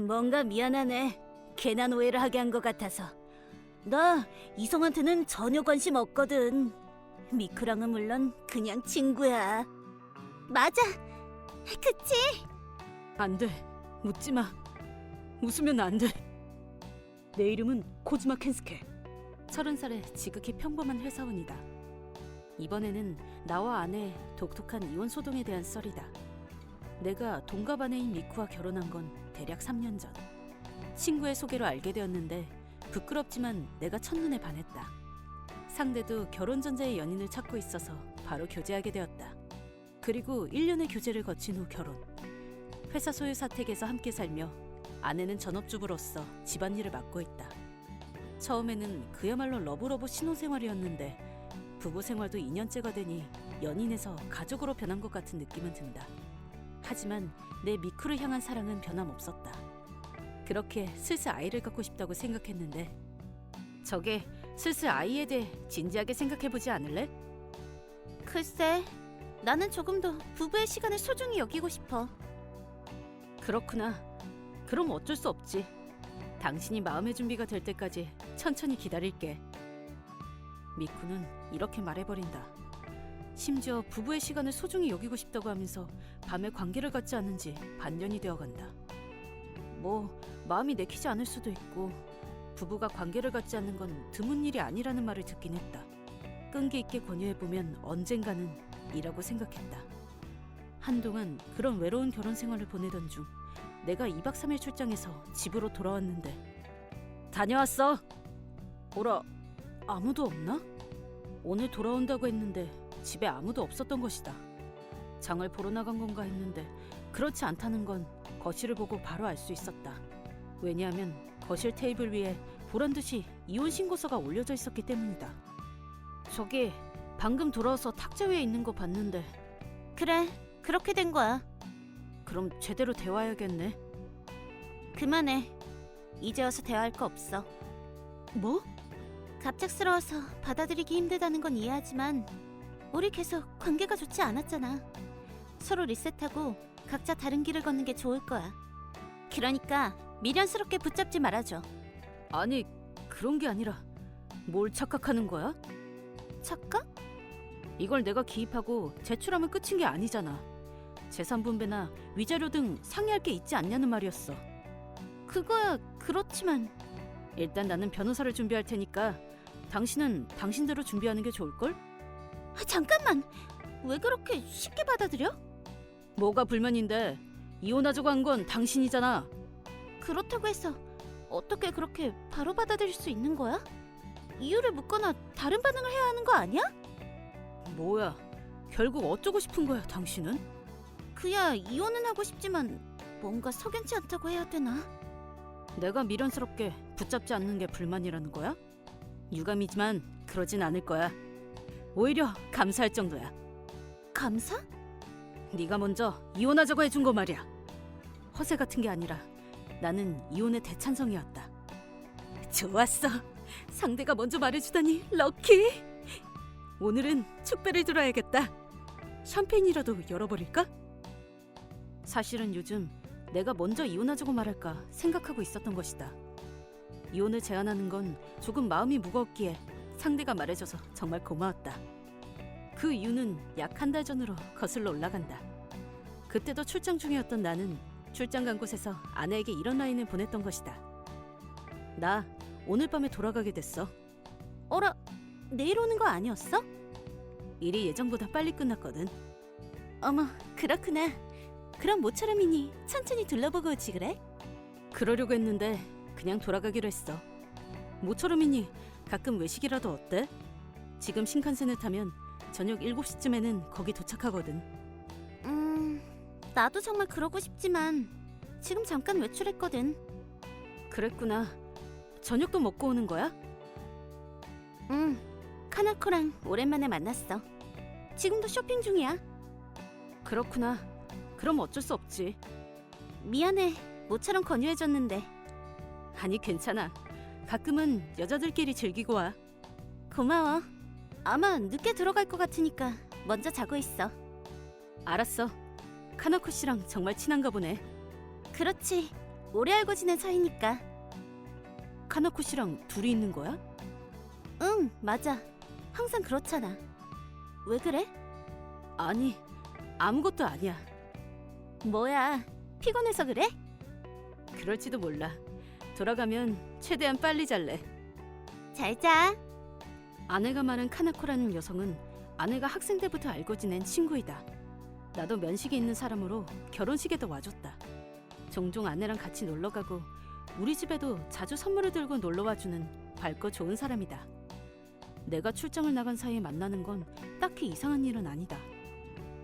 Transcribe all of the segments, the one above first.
뭔가 미안하네. 괜한 오해를 하게 한 것 같아서. 나 이성한테는 전혀 관심 없거든. 미크랑은 물론 그냥 친구야. 맞아. 그치? 안 돼. 웃지 마. 웃으면 안 돼. 내 이름은 코즈마 켄스케. 30살의 지극히 평범한 회사원이다. 이번에는 나와 아내의 독특한 이혼 소동에 대한 썰이다. 내가 동갑 아내인 미쿠와 결혼한 건 대략 3년 전. 친구의 소개로 알게 되었는데 부끄럽지만 내가 첫눈에 반했다. 상대도 결혼 전제의 연인을 찾고 있어서 바로 교제하게 되었다. 그리고 1년의 교제를 거친 후 결혼. 회사 소유 사택에서 함께 살며 아내는 전업주부로서 집안일을 맡고 있다. 처음에는 그야말로 러브러브 신혼생활이었는데 부부 생활도 2년째가 되니 연인에서 가족으로 변한 것 같은 느낌은 든다. 하지만 내 미쿠를 향한 사랑은 변함없었다. 그렇게 슬슬 아이를 갖고 싶다고 생각했는데 저게 슬슬 아이에 대해 진지하게 생각해보지 않을래? 글쎄, 나는 조금 더 부부의 시간을 소중히 여기고 싶어. 그렇구나. 그럼 어쩔 수 없지. 당신이 마음의 준비가 될 때까지 천천히 기다릴게. 미쿠는 이렇게 말해버린다. 심지어 부부의 시간을 소중히 여기고 싶다고 하면서 밤에 관계를 갖지 않은 지 반년이 되어간다. 뭐 마음이 내키지 않을 수도 있고 부부가 관계를 갖지 않는 건 드문 일이 아니라는 말을 듣긴 했다. 끈기 있게 권유해보면 언젠가는 이라고 생각했다. 한동안 그런 외로운 결혼 생활을 보내던 중 내가 2박 3일 출장해서 집으로 돌아왔는데 다녀왔어. 오라. 아무도 없나? 오늘 돌아온다고 했는데 집에 아무도 없었던 것이다. 장을 보러 나간 건가 했는데 그렇지 않다는 건 거실을 보고 바로 알 수 있었다. 왜냐하면 거실 테이블 위에 보란듯이 이혼 신고서가 올려져 있었기 때문이다. 저기 방금 돌아와서 탁자 위에 있는 거 봤는데. 그래, 그렇게 된 거야. 그럼 제대로 대화해야겠네. 그만해. 이제 와서 대화할 거 없어. 뭐? 갑작스러워서 받아들이기 힘들다는 건 이해하지만 우리 계속 관계가 좋지 않았잖아. 서로 리셋하고 각자 다른 길을 걷는 게 좋을 거야. 그러니까 미련스럽게 붙잡지 말아줘. 아니, 그런 게 아니라 뭘 착각하는 거야? 착각? 이걸 내가 기입하고 제출하면 끝인 게 아니잖아. 재산 분배나 위자료 등 상의할 게 있지 않냐는 말이었어. 그거야 그렇지만. 일단 나는 변호사를 준비할 테니까 당신은 당신대로 준비하는 게 좋을걸? 잠깐만! 왜 그렇게 쉽게 받아들여? 뭐가 불만인데? 이혼하자고 한 건 당신이잖아. 그렇다고 해서 어떻게 그렇게 바로 받아들일 수 있는 거야? 이유를 묻거나 다른 반응을 해야 하는 거 아니야? 뭐야, 결국 어쩌고 싶은 거야, 당신은? 그야 이혼은 하고 싶지만 뭔가 석연치 않다고 해야 되나? 내가 미련스럽게 붙잡지 않는 게 불만이라는 거야? 유감이지만 그러진 않을 거야. 오히려 감사할 정도야. 감사? 네가 먼저 이혼하자고 해준 거 말이야. 허세 같은 게 아니라 나는 이혼의 대찬성이었다. 좋았어. 상대가 먼저 말해주다니 럭키. 오늘은 축배를 들어야겠다. 샴페인이라도 열어버릴까? 사실은 요즘 내가 먼저 이혼하자고 말할까 생각하고 있었던 것이다. 이혼을 제안하는 건 조금 마음이 무거웠기에 상대가 말해줘서 정말 고마웠다. 그 이유는 약 한 달 전으로 거슬러 올라간다. 그때도 출장 중이었던 나는 출장 간 곳에서 아내에게 이런 라인을 보냈던 것이다. 나 오늘 밤에 돌아가게 됐어. 어라, 내일 오는 거 아니었어? 일이 예정보다 빨리 끝났거든. 어머, 그렇구나. 그럼 모처럼이니 천천히 둘러보고 오지 그래? 그러려고 했는데 그냥 돌아가기로 했어. 모처럼이니 가끔 외식이라도 어때? 지금 신칸센을 타면 저녁 7시쯤에는 거기 도착하거든. 나도 정말 그러고 싶지만 지금 잠깐 외출했거든. 그랬구나. 저녁도 먹고 오는 거야? 응, 카나코랑 오랜만에 만났어. 지금도 쇼핑 중이야. 그렇구나. 그럼 어쩔 수 없지. 미안해, 모처럼 권유해줬는데. 아니 괜찮아. 가끔은 여자들끼리 즐기고 와. 고마워. 아마 늦게 들어갈 것 같으니까 먼저 자고 있어. 알았어. 카나코 씨랑 정말 친한가 보네. 그렇지. 오래 알고 지낸 사이니까. 카나코 씨랑 둘이 있는 거야? 응, 맞아. 항상 그렇잖아. 왜 그래? 아니, 아무것도 아니야. 뭐야, 피곤해서 그래? 그럴지도 몰라. 돌아가면 최대한 빨리 잘래. 잘 자. 아내가 많은 카나코라는 여성은 아내가 학생 때부터 알고 지낸 친구이다. 나도 면식이 있는 사람으로 결혼식에도 와줬다. 종종 아내랑 같이 놀러가고 우리 집에도 자주 선물을 들고 놀러와주는 밝고 좋은 사람이다. 내가 출장을 나간 사이에 만나는 건 딱히 이상한 일은 아니다.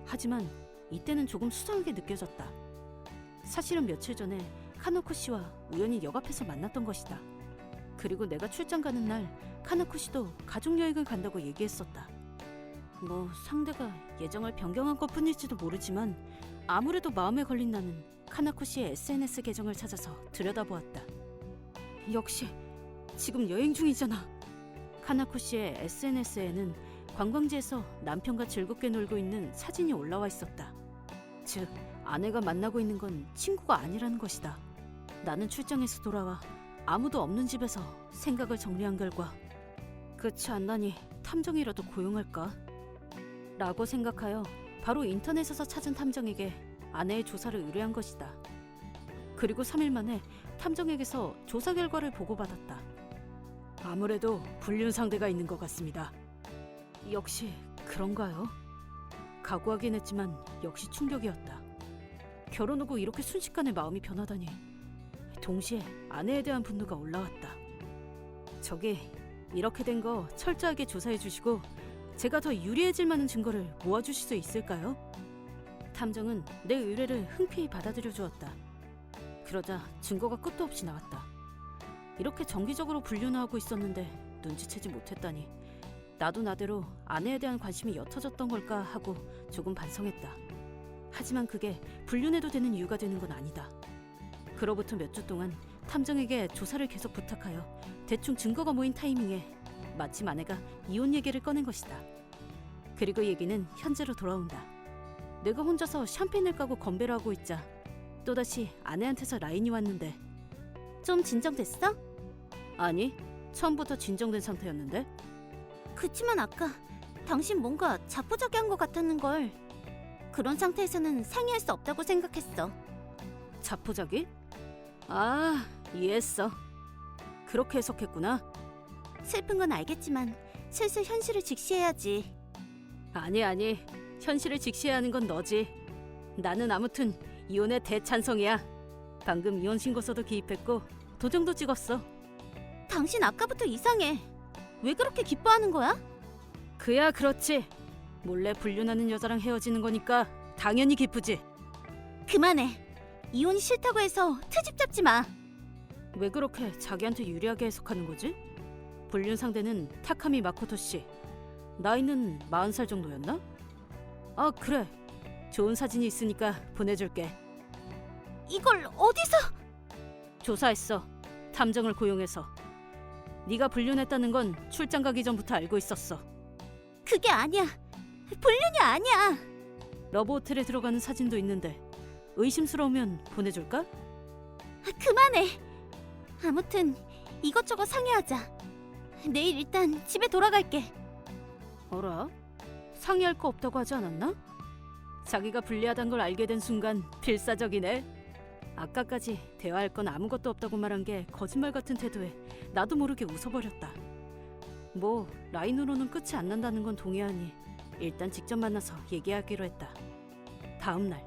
하지만 이때는 조금 수상하게 느껴졌다. 사실은 며칠 전에 카나코 씨와 우연히 역 앞에서 만났던 것이다. 그리고 내가 출장 가는 날 카나코 씨도 가족여행을 간다고 얘기했었다. 뭐 상대가 예정을 변경한 것뿐일지도 모르지만 아무래도 마음에 걸린 나는 카나코 씨의 SNS 계정을 찾아서 들여다보았다. 역시 지금 여행 중이잖아. 카나코 씨의 SNS에는 관광지에서 남편과 즐겁게 놀고 있는 사진이 올라와 있었다. 즉, 아내가 만나고 있는 건 친구가 아니라는 것이다. 나는 출장에서 돌아와 아무도 없는 집에서 생각을 정리한 결과 그렇지 않나니 탐정이라도 고용할까? 라고 생각하여 바로 인터넷에서 찾은 탐정에게 아내의 조사를 의뢰한 것이다. 그리고 3일 만에 탐정에게서 조사 결과를 보고받았다. 아무래도 불륜 상대가 있는 것 같습니다. 역시 그런가요? 각오하긴 했지만 역시 충격이었다. 결혼 후 이렇게 순식간에 마음이 변하다니. 동시에 아내에 대한 분노가 올라왔다. 저기 이렇게 된 거 철저하게 조사해 주시고 제가 더 유리해질 만한 증거를 모아주실 수 있을까요? 탐정은 내 의뢰를 흔쾌히 받아들여 주었다. 그러자 증거가 끝도 없이 나왔다. 이렇게 정기적으로 불륜하고 있었는데 눈치채지 못했다니. 나도 나대로 아내에 대한 관심이 옅어졌던 걸까 하고 조금 반성했다. 하지만 그게 불륜해도 되는 이유가 되는 건 아니다. 그로부터 몇 주 동안 탐정에게 조사를 계속 부탁하여 대충 증거가 모인 타이밍에 마침 아내가 이혼 얘기를 꺼낸 것이다. 그리고 얘기는 현재로 돌아온다. 내가 혼자서 샴페인을 까고 건배를 하고 있자 또다시 아내한테서 라인이 왔는데 좀 진정됐어? 아니, 처음부터 진정된 상태였는데? 그치만 아까 당신 뭔가 자포자기한 것 같았는걸. 그런 상태에서는 상의할 수 없다고 생각했어. 자포자기? 아, 이해했어. 그렇게 해석했구나. 슬픈 건 알겠지만 슬슬 현실을 직시해야지. 아니, 현실을 직시해야 하는 건 너지. 나는 아무튼 이혼에 대찬성이야. 방금 이혼 신고서도 기입했고 도장도 찍었어. 당신 아까부터 이상해. 왜 그렇게 기뻐하는 거야? 그야 그렇지. 몰래 불륜하는 여자랑 헤어지는 거니까 당연히 기쁘지. 그만해. 이혼이 싫다고 해서 트집 잡지 마. 왜 그렇게 자기한테 유리하게 해석하는 거지? 불륜 상대는 타카미 마코토 씨. 나이는 40살 정도였나? 아, 그래. 좋은 사진이 있으니까 보내줄게. 이걸 어디서? 조사했어. 탐정을 고용해서. 네가 불륜했다는 건 출장 가기 전부터 알고 있었어. 그게 아니야. 불륜이 아니야. 러브 호텔에 들어가는 사진도 있는데 의심스러우면 보내줄까? 그만해. 아무튼 이것저것 상의하자. 내일 일단 집에 돌아갈게. 어라? 상의할 거 없다고 하지 않았나? 자기가 불리하단 걸 알게 된 순간 필사적이네. 아까까지 대화할 건 아무것도 없다고 말한 게 거짓말 같은 태도에 나도 모르게 웃어버렸다. 뭐 라인으로는 끝이 안 난다는 건 동의하니 일단 직접 만나서 얘기하기로 했다. 다음 날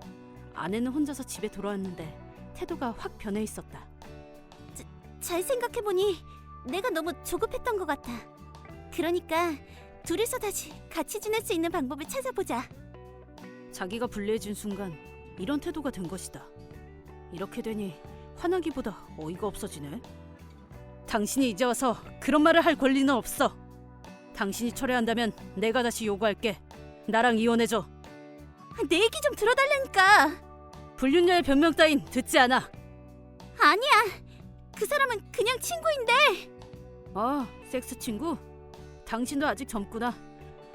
아내는 혼자서 집에 돌아왔는데 태도가 확 변해 있었다. 잘 생각해보니 내가 너무 조급했던 것 같아. 그러니까 둘이서 다시 같이 지낼 수 있는 방법을 찾아보자. 자기가 불리해진 순간 이런 태도가 된 것이다. 이렇게 되니 화나기보다 어이가 없어지네. 당신이 이제 와서 그런 말을 할 권리는 없어. 당신이 철회한다면 내가 다시 요구할게. 나랑 이혼해줘. 내 얘기 좀 들어달라니까. 불륜녀의 변명 따윈 듣지 않아. 아니야. 그 사람은 그냥 친구인데. 아, 섹스 친구? 당신도 아직 젊구나.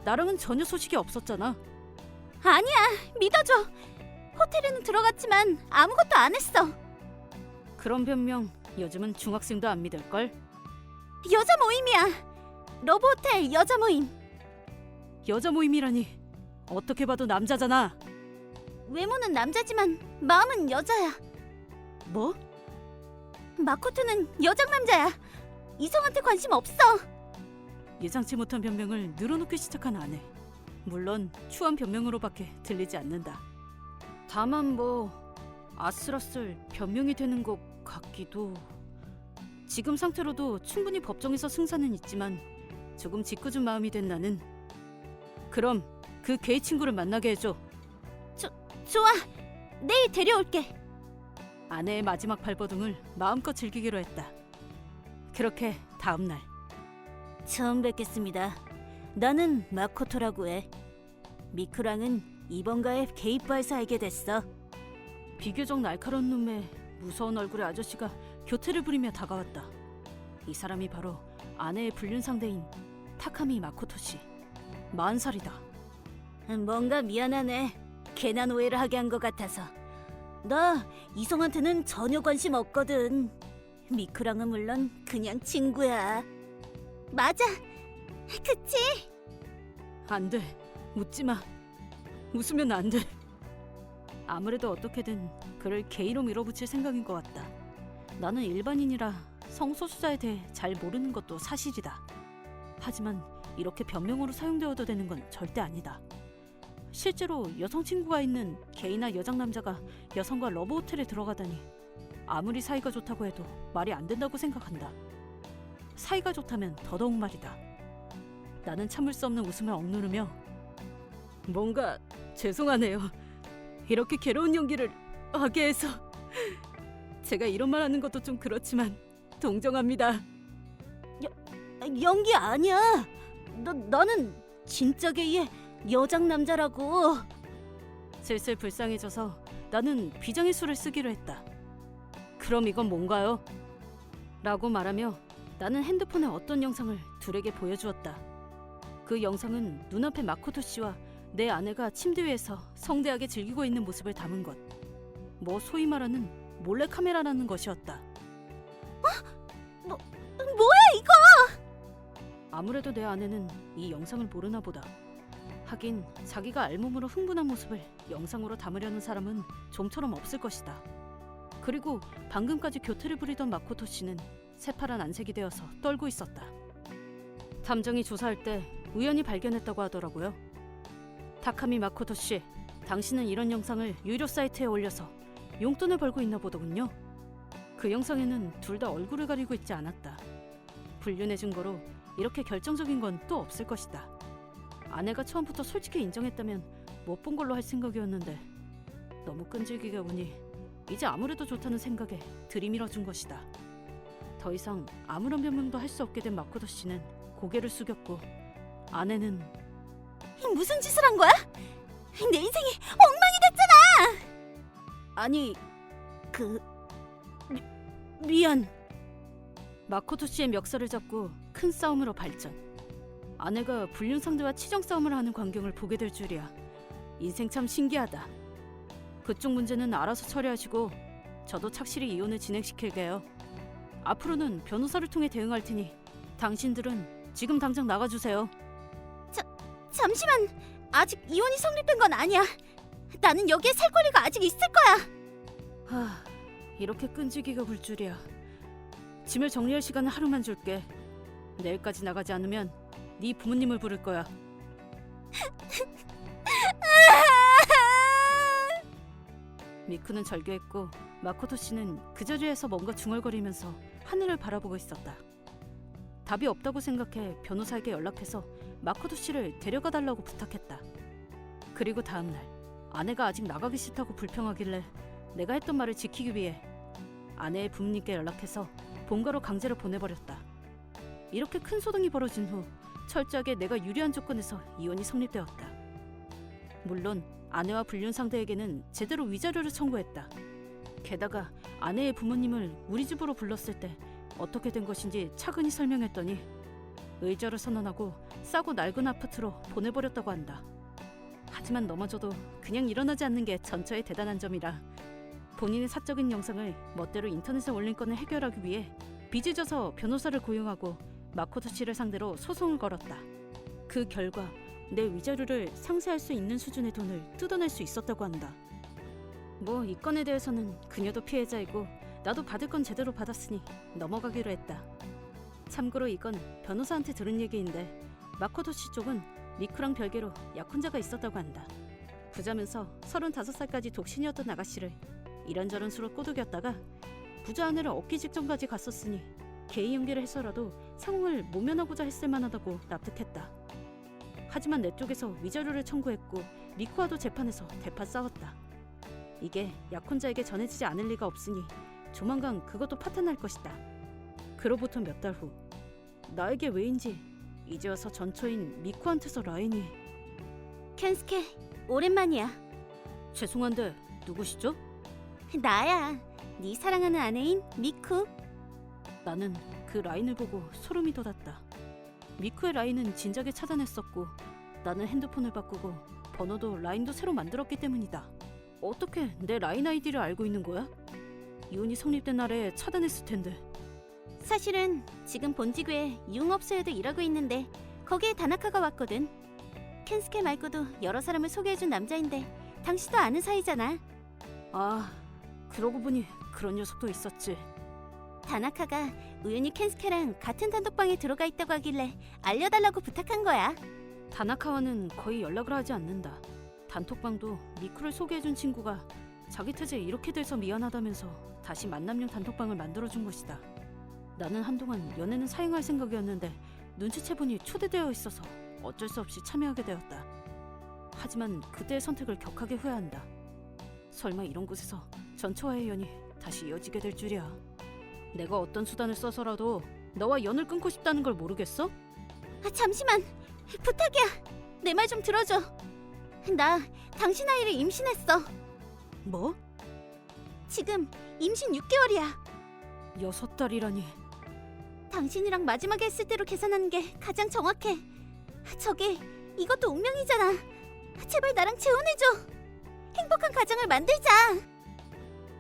나랑은 전혀 소식이 없었잖아. 아니야. 믿어줘. 호텔에는 들어갔지만 아무것도 안 했어. 그런 변명 요즘은 중학생도 안 믿을걸? 여자 모임이야. 러브호텔 여자 모임. 여자 모임이라니. 어떻게 봐도 남자잖아. 외모는 남자지만 마음은 여자야. 뭐? 마코토는 여장 남자야. 이성한테 관심 없어. 예상치 못한 변명을 늘어놓기 시작한 아내. 물론 추한 변명으로밖에 들리지 않는다. 다만 뭐 아슬아슬 변명이 되는 것 같기도. 지금 상태로도 충분히 법정에서 승산은 있지만 조금 짓궂은 마음이 된 나는 그럼 그 게이 친구를 만나게 해줘. 좋아. 내일 데려올게. 아내의 마지막 발버둥을 마음껏 즐기기로 했다. 그렇게 다음 날. 처음 뵙겠습니다. 나는 마코토라고 해. 미쿠랑은 이번가에 게이바에서 알게 됐어. 비교적 날카로운 눈매, 무서운 얼굴의 아저씨가 교태를 부리며 다가왔다. 이 사람이 바로 아내의 불륜 상대인 타카미 마코토 씨. 40살이다. 뭔가 미안하네. 괜한 오해를 하게 한 것 같아서. 나 이성한테는 전혀 관심 없거든. 미쿠랑은 물론 그냥 친구야. 맞아. 그치? 안 돼. 웃지 마. 웃으면 안 돼. 아무래도 어떻게든 그를 게이로 밀어붙일 생각인 것 같다. 나는 일반인이라 성소수자에 대해 잘 모르는 것도 사실이다. 하지만 이렇게 변명으로 사용되어도 되는 건 절대 아니다. 실제로 여성 친구가 있는 게이나 여장 남자가 여성과 러브호텔에 들어가다니 아무리 사이가 좋다고 해도 말이 안 된다고 생각한다. 사이가 좋다면 더더욱 말이다. 나는 참을 수 없는 웃음을 억누르며 뭔가 죄송하네요. 이렇게 괴로운 연기를 하게 해서. 제가 이런 말 하는 것도 좀 그렇지만 동정합니다. 연기 아니야. 너는 진짜 게이의 여장 남자라고. 슬슬 불쌍해져서 나는 비장의 수를 쓰기로 했다. 그럼 이건 뭔가요? 라고 말하며 나는 핸드폰에 어떤 영상을 둘에게 보여주었다. 그 영상은 눈앞에 마코토 씨와 내 아내가 침대 위에서 성대하게 즐기고 있는 모습을 담은 것. 뭐 소위 말하는 몰래카메라라는 것이었다. 뭐야 이거? 아무래도 내 아내는 이 영상을 모르나 보다. 하긴 자기가 알몸으로 흥분한 모습을 영상으로 담으려는 사람은 좀처럼 없을 것이다. 그리고 방금까지 교태를 부리던 마코토 씨는 새파란 안색이 되어서 떨고 있었다. 탐정이 조사할 때 우연히 발견했다고 하더라고요. 타카미 마코토 씨, 당신은 이런 영상을 유료 사이트에 올려서 용돈을 벌고 있나 보더군요. 그 영상에는 둘 다 얼굴을 가리고 있지 않았다. 불륜의 증거로 이렇게 결정적인 건 또 없을 것이다. 아내가 처음부터 솔직히 인정했다면 못 본 걸로 할 생각이었는데 너무 끈질기게 보니 이제 아무래도 좋다는 생각에 들이밀어준 것이다. 더 이상 아무런 변명도 할 수 없게 된 마코토 씨는 고개를 숙였고 아내는 무슨 짓을 한 거야? 내 인생이 엉망이 됐잖아. 아니 미안. 마코토 씨의 멱살을 잡고 큰 싸움으로 발전. 아내가 불륜 상대와 치정 싸움을 하는 광경을 보게 될 줄이야. 인생 참 신기하다. 그쪽 문제는 알아서 처리하시고 저도 착실히 이혼을 진행시킬게요. 앞으로는 변호사를 통해 대응할 테니 당신들은 지금 당장 나가주세요. 잠시만. 아직 이혼이 성립된 건 아니야. 나는 여기에 살 권리가 아직 있을 거야. 이렇게 끈질기가 굴 줄이야. 짐을 정리할 시간을 하루만 줄게. 내일까지 나가지 않으면 네 부모님을 부를 거야. 미쿠는 절규했고 마코토 씨는 그 자리에서 뭔가 중얼거리면서 하늘을 바라보고 있었다. 답이 없다고 생각해 변호사에게 연락해서 마코토 씨를 데려가 달라고 부탁했다. 그리고 다음 날 아내가 아직 나가기 싫다고 불평하길래 내가 했던 말을 지키기 위해 아내의 부모님께 연락해서 본가로 강제로 보내버렸다. 이렇게 큰 소동이 벌어진 후 철저하게 내가 유리한 조건에서 이혼이 성립되었다. 물론 아내와 불륜 상대에게는 제대로 위자료를 청구했다. 게다가 아내의 부모님을 우리 집으로 불렀을 때 어떻게 된 것인지 차근히 설명했더니 의자를 선언하고 싸고 낡은 아파트로 보내버렸다고 한다. 하지만 너마저도 그냥 일어나지 않는 게 전처의 대단한 점이라 본인의 사적인 영상을 멋대로 인터넷에 올린 건을 해결하기 위해 빚을 져서 변호사를 고용하고 마코토 씨를 상대로 소송을 걸었다. 그 결과 내 위자료를 상쇄할 수 있는 수준의 돈을 뜯어낼 수 있었다고 한다. 뭐 이 건에 대해서는 그녀도 피해자이고 나도 받을 건 제대로 받았으니 넘어가기로 했다. 참고로 이건 변호사한테 들은 얘기인데 마코토 씨 쪽은 미쿠랑 별개로 약혼자가 있었다고 한다. 부자면서 35살까지 독신이었던 아가씨를 이런저런 수로 꼬드겼다가 부자 아내를 얻기 직전까지 갔었으니 개인 연기를 해서라도 상황을 모면하고자 했을 만하다고 납득했다. 하지만 내 쪽에서 위자료를 청구했고 미쿠와도 재판에서 대파 싸웠다. 이게 약혼자에게 전해지지 않을 리가 없으니 조만간 그것도 파탄날 것이다. 그로부터 몇 달 후 나에게 왜인지 이제 와서 전처인 미쿠한테서 라인이 켄스케, 오랜만이야. 죄송한데 누구시죠? 나야. 네 사랑하는 아내인 미쿠. 나는 그 라인을 보고 소름이 돋았다. 미쿠의 라인은 진작에 차단했었고 나는 핸드폰을 바꾸고 번호도 라인도 새로 만들었기 때문이다. 어떻게 내 라인 아이디를 알고 있는 거야? 이혼이 성립된 날에 차단했을 텐데. 사실은 지금 본지구에 유흥업소에도 일하고 있는데 거기에 다나카가 왔거든. 켄스케 말고도 여러 사람을 소개해준 남자인데 당신도 아는 사이잖아. 아, 그러고 보니 그런 녀석도 있었지. 다나카가 우연히 켄스케랑 같은 단독방에 들어가 있다고 하길래 알려달라고 부탁한 거야. 다나카와는 거의 연락을 하지 않는다. 단톡방도 미쿠를 소개해준 친구가 자기 태제 이렇게 돼서 미안하다면서 다시 만남용 단톡방을 만들어준 것이다. 나는 한동안 연애는 사행할 생각이었는데 눈치채보니 초대되어 있어서 어쩔 수 없이 참여하게 되었다. 하지만 그때의 선택을 격하게 후회한다. 설마 이런 곳에서 전처와의 연이 다시 이어지게 될 줄이야. 내가 어떤 수단을 써서라도 너와 연을 끊고 싶다는 걸 모르겠어? 잠시만, 부탁이야. 내 말 좀 들어줘. 나 당신 아이를 임신했어. 뭐? 지금 임신 6개월이야. 6달이라니. 당신이랑 마지막에 했을 때로 계산하는 게 가장 정확해. 저기, 이것도 운명이잖아. 제발 나랑 재혼해줘. 행복한 가정을 만들자.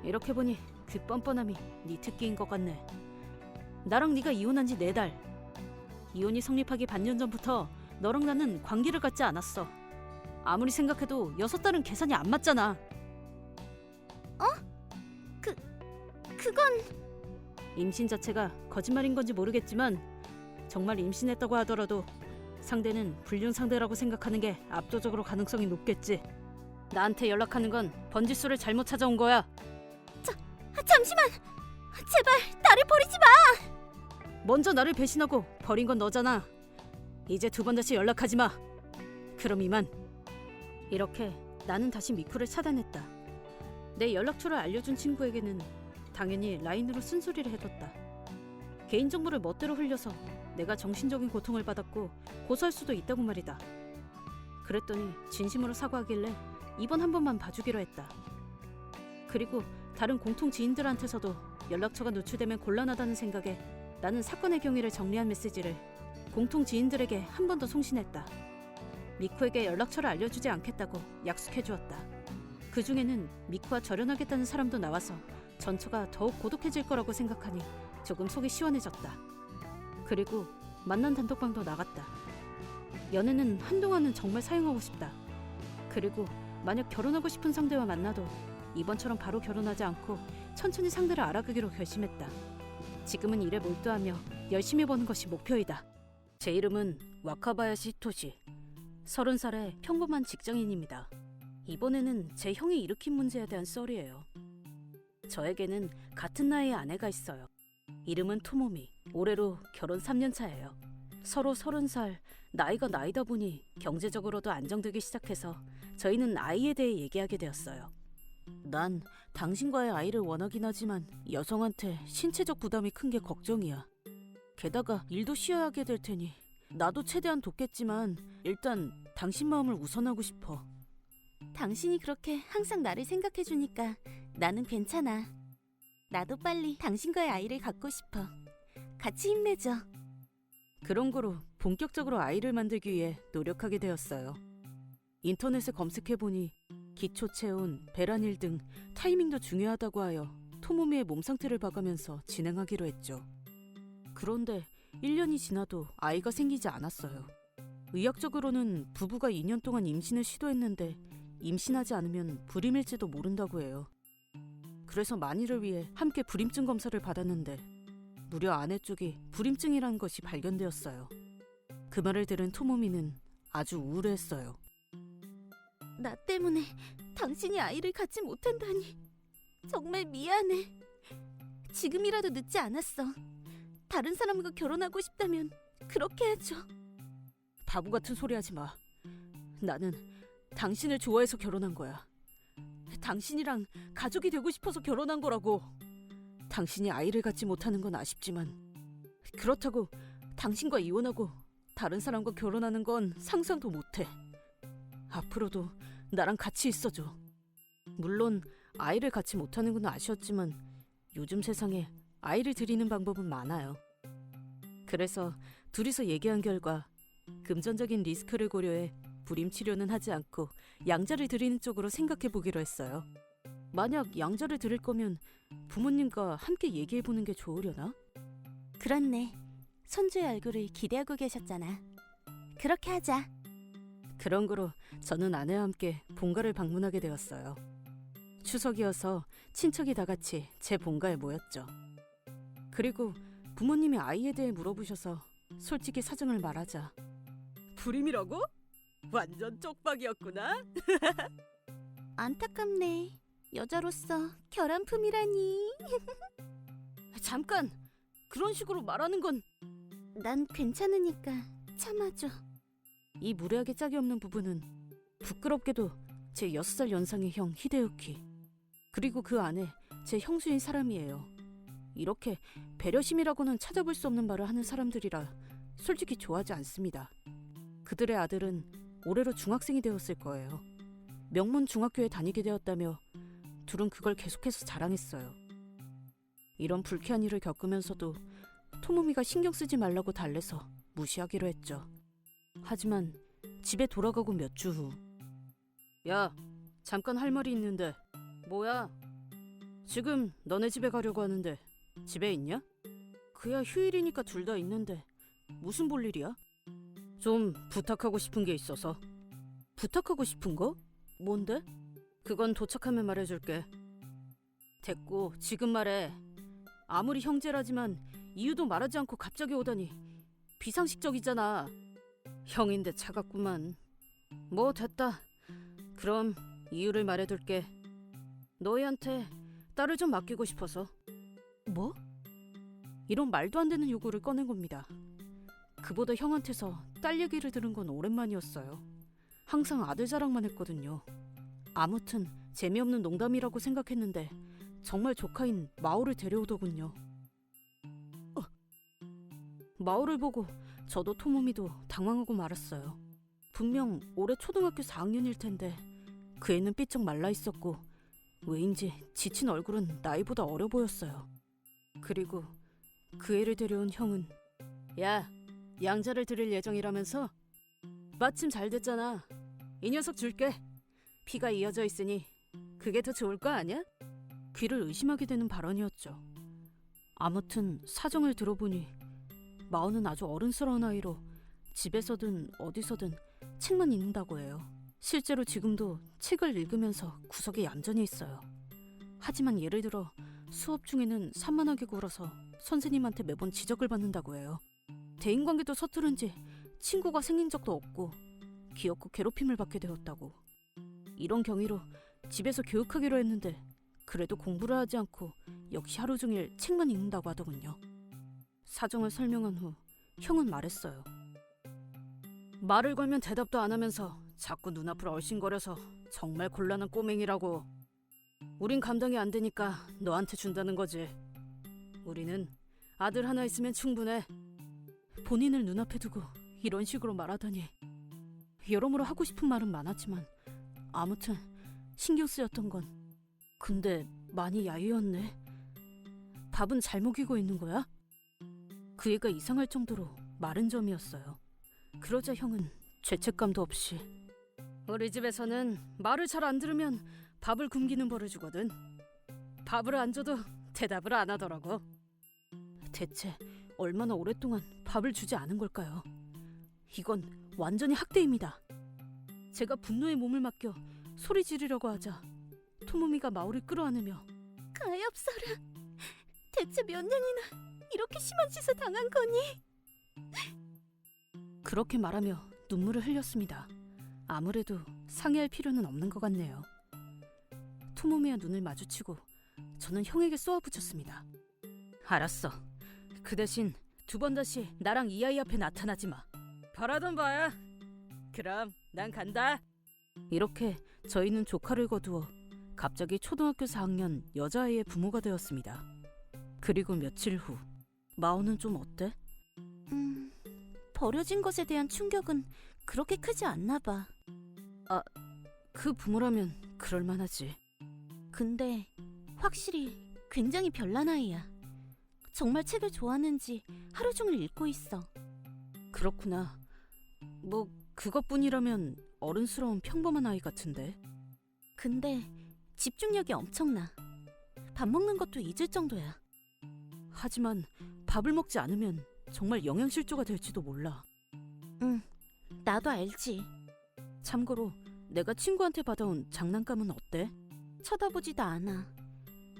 이렇게 보니 그 뻔뻔함이 네 특기인 것 같네. 나랑 네가 이혼한 지 4달. 이혼이 성립하기 반년 전부터 너랑 나는 관계를 갖지 않았어. 아무리 생각해도 6달은 계산이 안 맞잖아. 그건 임신 자체가 거짓말인 건지 모르겠지만 정말 임신했다고 하더라도 상대는 불륜 상대라고 생각하는 게 압도적으로 가능성이 높겠지. 나한테 연락하는 건 번지수를 잘못 찾아온 거야. 잠시만. 제발 나를 버리지 마. 먼저 나를 배신하고 버린 건 너잖아. 이제 2번 다시 연락하지 마. 그럼 이만. 이렇게 나는 다시 미쿠를 차단했다. 내 연락처를 알려준 친구에게는 당연히 라인으로 쓴소리를 해뒀다. 개인정보를 멋대로 흘려서 내가 정신적인 고통을 받았고 고소할 수도 있다고 말이다. 그랬더니 진심으로 사과하길래 이번 한 번만 봐주기로 했다. 그리고 다른 공통 지인들한테서도 연락처가 노출되면 곤란하다는 생각에 나는 사건의 경위를 정리한 메시지를 공통 지인들에게 한 번 더 송신했다. 미쿠에게 연락처를 알려주지 않겠다고 약속해주었다. 그 중에는 미쿠와 절연하겠다는 사람도 나와서 전처가 더욱 고독해질 거라고 생각하니 조금 속이 시원해졌다. 그리고 만난 단톡방도 나갔다. 연애는 한동안은 정말 사용하고 싶다. 그리고 만약 결혼하고 싶은 상대와 만나도 이번처럼 바로 결혼하지 않고 천천히 상대를 알아가기로 결심했다. 지금은 일에 몰두하며 열심히 버는 것이 목표이다. 제 이름은 와카바야시 히토시. 30살의 평범한 직장인입니다. 이번에는 제 형이 일으킨 문제에 대한 썰이에요. 저에게는 같은 나이의 아내가 있어요. 이름은 토모미. 올해로 결혼 3년 차예요. 서로 30살, 나이가 나이다 보니 경제적으로도 안정되기 시작해서 저희는 아이에 대해 얘기하게 되었어요. 난 당신과의 아이를 원하긴 하지만 여성한테 신체적 부담이 큰 게 걱정이야. 게다가 일도 쉬어야 하게 될 테니 나도 최대한 돕겠지만 일단 당신 마음을 우선하고 싶어. 당신이 그렇게 항상 나를 생각해주니까 나는 괜찮아. 나도 빨리 당신과의 아이를 갖고 싶어. 같이 힘내죠. 그런 거로 본격적으로 아이를 만들기 위해 노력하게 되었어요. 인터넷에 검색해보니 기초 체온, 배란일 등 타이밍도 중요하다고 하여 토모미의 몸 상태를 봐가면서 진행하기로 했죠. 그런데 1년이 지나도 아이가 생기지 않았어요. 의학적으로는 부부가 2년 동안 임신을 시도했는데 임신하지 않으면 불임일지도 모른다고 해요. 그래서 만일을 위해 함께 불임증 검사를 받았는데 무려 아내 쪽이 불임증이라는 것이 발견되었어요. 그 말을 들은 토모미는 아주 우울해했어요. 나 때문에 당신이 아이를 갖지 못한다니 정말 미안해. 지금이라도 늦지 않았어. 다른 사람과 결혼하고 싶다면 그렇게 해줘. 바보 같은 소리 하지 마. 나는 당신을 좋아해서 결혼한 거야. 당신이랑 가족이 되고 싶어서 결혼한 거라고. 당신이 아이를 갖지 못하는 건 아쉽지만 그렇다고 당신과 이혼하고 다른 사람과 결혼하는 건 상상도 못해. 앞으로도 나랑 같이 있어줘. 물론 아이를 갖지 못하는 건 아쉬웠지만 요즘 세상에 아이를 들이는 방법은 많아요. 그래서 둘이서 얘기한 결과 금전적인 리스크를 고려해 불임 치료는 하지 않고 양자를 드리는 쪽으로 생각해 보기로 했어요. 만약 양자를 드릴 거면 부모님과 함께 얘기해 보는 게 좋으려나? 그렇네. 손주의 얼굴을 기대하고 계셨잖아. 그렇게 하자. 그런 거로 저는 아내와 함께 본가를 방문하게 되었어요. 추석이어서 친척이 다 같이 제 본가에 모였죠. 그리고 부모님이 아이에 대해 물어보셔서 솔직히 사정을 말하자. 불임이라고? 완전 쪽박이었구나. 안타깝네. 여자로서 결함품이라니. 잠깐! 그런 식으로 말하는 건... 난 괜찮으니까 참아줘. 이 무례하게 짝이 없는 부부는 부끄럽게도 제 6살 연상의 형 히데유키, 그리고 그 아내 제 형수인 사람이에요. 이렇게 배려심이라고는 찾아볼 수 없는 말을 하는 사람들이라 솔직히 좋아하지 않습니다. 그들의 아들은 올해로 중학생이 되었을 거예요. 명문 중학교에 다니게 되었다며 둘은 그걸 계속해서 자랑했어요. 이런 불쾌한 일을 겪으면서도 토모미가 신경 쓰지 말라고 달래서 무시하기로 했죠. 하지만 집에 돌아가고 몇 주 후, 야, 잠깐 할 말이 있는데. 뭐야? 지금 너네 집에 가려고 하는데 집에 있냐? 그야 휴일이니까 둘 다 있는데 무슨 볼일이야? 좀 부탁하고 싶은 게 있어서. 부탁하고 싶은 거? 뭔데? 그건 도착하면 말해줄게. 됐고 지금 말해. 아무리 형제라지만 이유도 말하지 않고 갑자기 오다니 비상식적이잖아. 형인데 차갑구만. 뭐 됐다. 그럼 이유를 말해둘게. 너희한테 딸을 좀 맡기고 싶어서. 뭐? 이런 말도 안 되는 요구를 꺼낸 겁니다. 그보다 형한테서 딸 얘기를 들은 건 오랜만이었어요. 항상 아들 자랑만 했거든요. 아무튼 재미없는 농담이라고 생각했는데 정말 조카인 마오를 데려오더군요. 마오를 보고 저도 토모미도 당황하고 말았어요. 분명 올해 초등학교 4학년일 텐데 그 애는 삐쩍 말라 있었고 왜인지 지친 얼굴은 나이보다 어려 보였어요. 그리고 그 애를 데려온 형은 야, 양자를 드릴 예정이라면서? 마침 잘 됐잖아. 이 녀석 줄게. 피가 이어져 있으니 그게 더 좋을 거 아니야? 귀를 의심하게 되는 발언이었죠. 아무튼 사정을 들어보니 마오는 아주 어른스러운 아이로 집에서든 어디서든 책만 읽는다고 해요. 실제로 지금도 책을 읽으면서 구석에 얌전히 있어요. 하지만 예를 들어 수업 중에는 산만하게 굴어서 선생님한테 매번 지적을 받는다고 해요. 대인관계도 서투른지 친구가 생긴 적도 없고 귀엽고 괴롭힘을 받게 되었다고. 이런 경위로 집에서 교육하기로 했는데 그래도 공부를 하지 않고 역시 하루 종일 책만 읽는다고 하더군요. 사정을 설명한 후 형은 말했어요. 말을 걸면 대답도 안 하면서 자꾸 눈앞을 얼씬거려서 정말 곤란한 꼬맹이라고. 우린 감당이 안 되니까 너한테 준다는 거지. 우리는 아들 하나 있으면 충분해. 본인을 눈앞에 두고 이런 식으로 말하다니. 여러모로 하고 싶은 말은 많았지만 아무튼 신경 쓰였던 건 근데 많이 야유였네. 밥은 잘 먹이고 있는 거야? 그 애가 이상할 정도로 마른 점이었어요. 그러자 형은 죄책감도 없이 우리 집에서는 말을 잘 안 들으면 밥을 굶기는 벌을 주거든. 밥을 안 줘도 대답을 안 하더라고. 대체 얼마나 오랫동안 밥을 주지 않은 걸까요? 이건 완전히 학대입니다. 제가 분노의 몸을 맡겨 소리 지르려고 하자 토모미가 마오를 끌어안으며 가엾어라. 대체 몇 년이나 이렇게 심한 짓을 당한 거니? 그렇게 말하며 눈물을 흘렸습니다. 아무래도 상의할 필요는 없는 것 같네요. 토모미와 눈을 마주치고 저는 형에게 쏘아붙였습니다. 알았어. 그 대신 2번 다시 나랑 이 아이 앞에 나타나지 마. 바라던 바야. 그럼 난 간다. 이렇게 저희는 조카를 거두어 갑자기 초등학교 4학년 여자아이의 부모가 되었습니다. 그리고 며칠 후 마오는 좀 어때? 버려진 것에 대한 충격은 그렇게 크지 않나 봐. 그 부모라면 그럴만하지. 근데 확실히 굉장히 별난 아이야. 정말 책을 좋아하는지 하루 종일 읽고 있어. 그렇구나. 뭐 그것뿐이라면 어른스러운 평범한 아이 같은데. 근데 집중력이 엄청나. 밥 먹는 것도 잊을 정도야. 하지만 밥을 먹지 않으면 정말 영양실조가 될지도 몰라. 나도 알지. 참고로 내가 친구한테 받아온 장난감은 어때? 쳐다보지도 않아.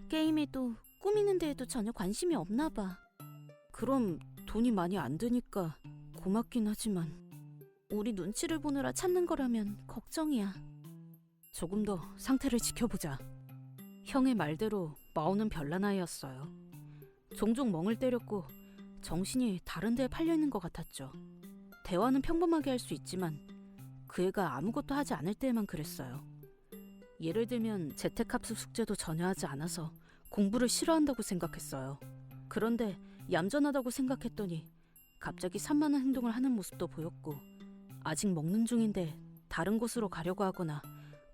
게임에도 꾸미는 데에도 전혀 관심이 없나 봐. 그럼 돈이 많이 안 드니까 고맙긴 하지만 우리 눈치를 보느라 참는 거라면 걱정이야. 조금 더 상태를 지켜보자. 형의 말대로 마오는 별난 아이였어요. 종종 멍을 때렸고 정신이 다른 데에 팔려있는 것 같았죠. 대화는 평범하게 할 수 있지만 그 애가 아무것도 하지 않을 때에만 그랬어요. 예를 들면 재택학습 숙제도 전혀 하지 않아서 공부를 싫어한다고 생각했어요. 그런데 얌전하다고 생각했더니 갑자기 산만한 행동을 하는 모습도 보였고 아직 먹는 중인데 다른 곳으로 가려고 하거나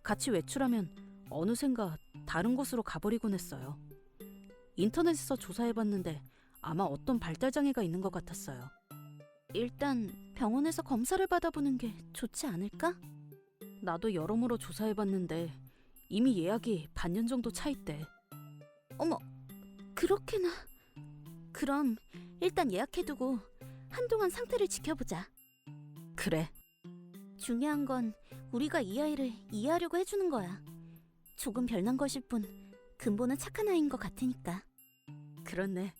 같이 외출하면 어느샌가 다른 곳으로 가버리곤 했어요. 인터넷에서 조사해봤는데 아마 어떤 발달장애가 있는 것 같았어요. 일단 병원에서 검사를 받아보는 게 좋지 않을까? 나도 여러모로 조사해봤는데 이미 예약이 반년 정도 차 있대. 어머, 그렇게나. 그럼 일단 예약해두고 한동안 상태를 지켜보자. 그래. 중요한 건 우리가 이 아이를 이해하려고 해주는 거야. 조금 별난 것일 뿐 근본은 착한 아이인 것 같으니까. 그렇네.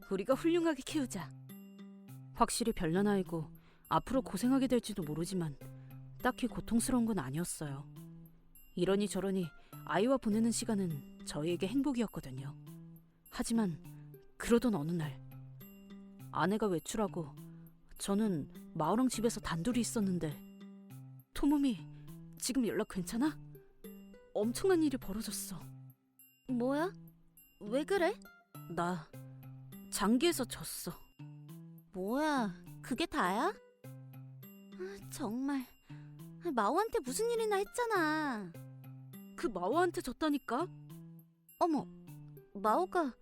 우리가 훌륭하게 키우자. 확실히 별난 아이고 앞으로 고생하게 될지도 모르지만 딱히 고통스러운 건 아니었어요. 이러니 저러니 아이와 보내는 시간은 저희에게 행복이었거든요. 하지만 그러던 어느 날 아내가 외출하고 저는 마오랑 집에서 단둘이 있었는데 토모미, 지금 연락 괜찮아? 엄청난 일이 벌어졌어. 뭐야? 왜 그래? 나 장기에서 졌어. 뭐야, 그게 다야? 정말 마오한테 무슨 일이나 했잖아. 그 마오한테 졌다니까? 어머, 마오가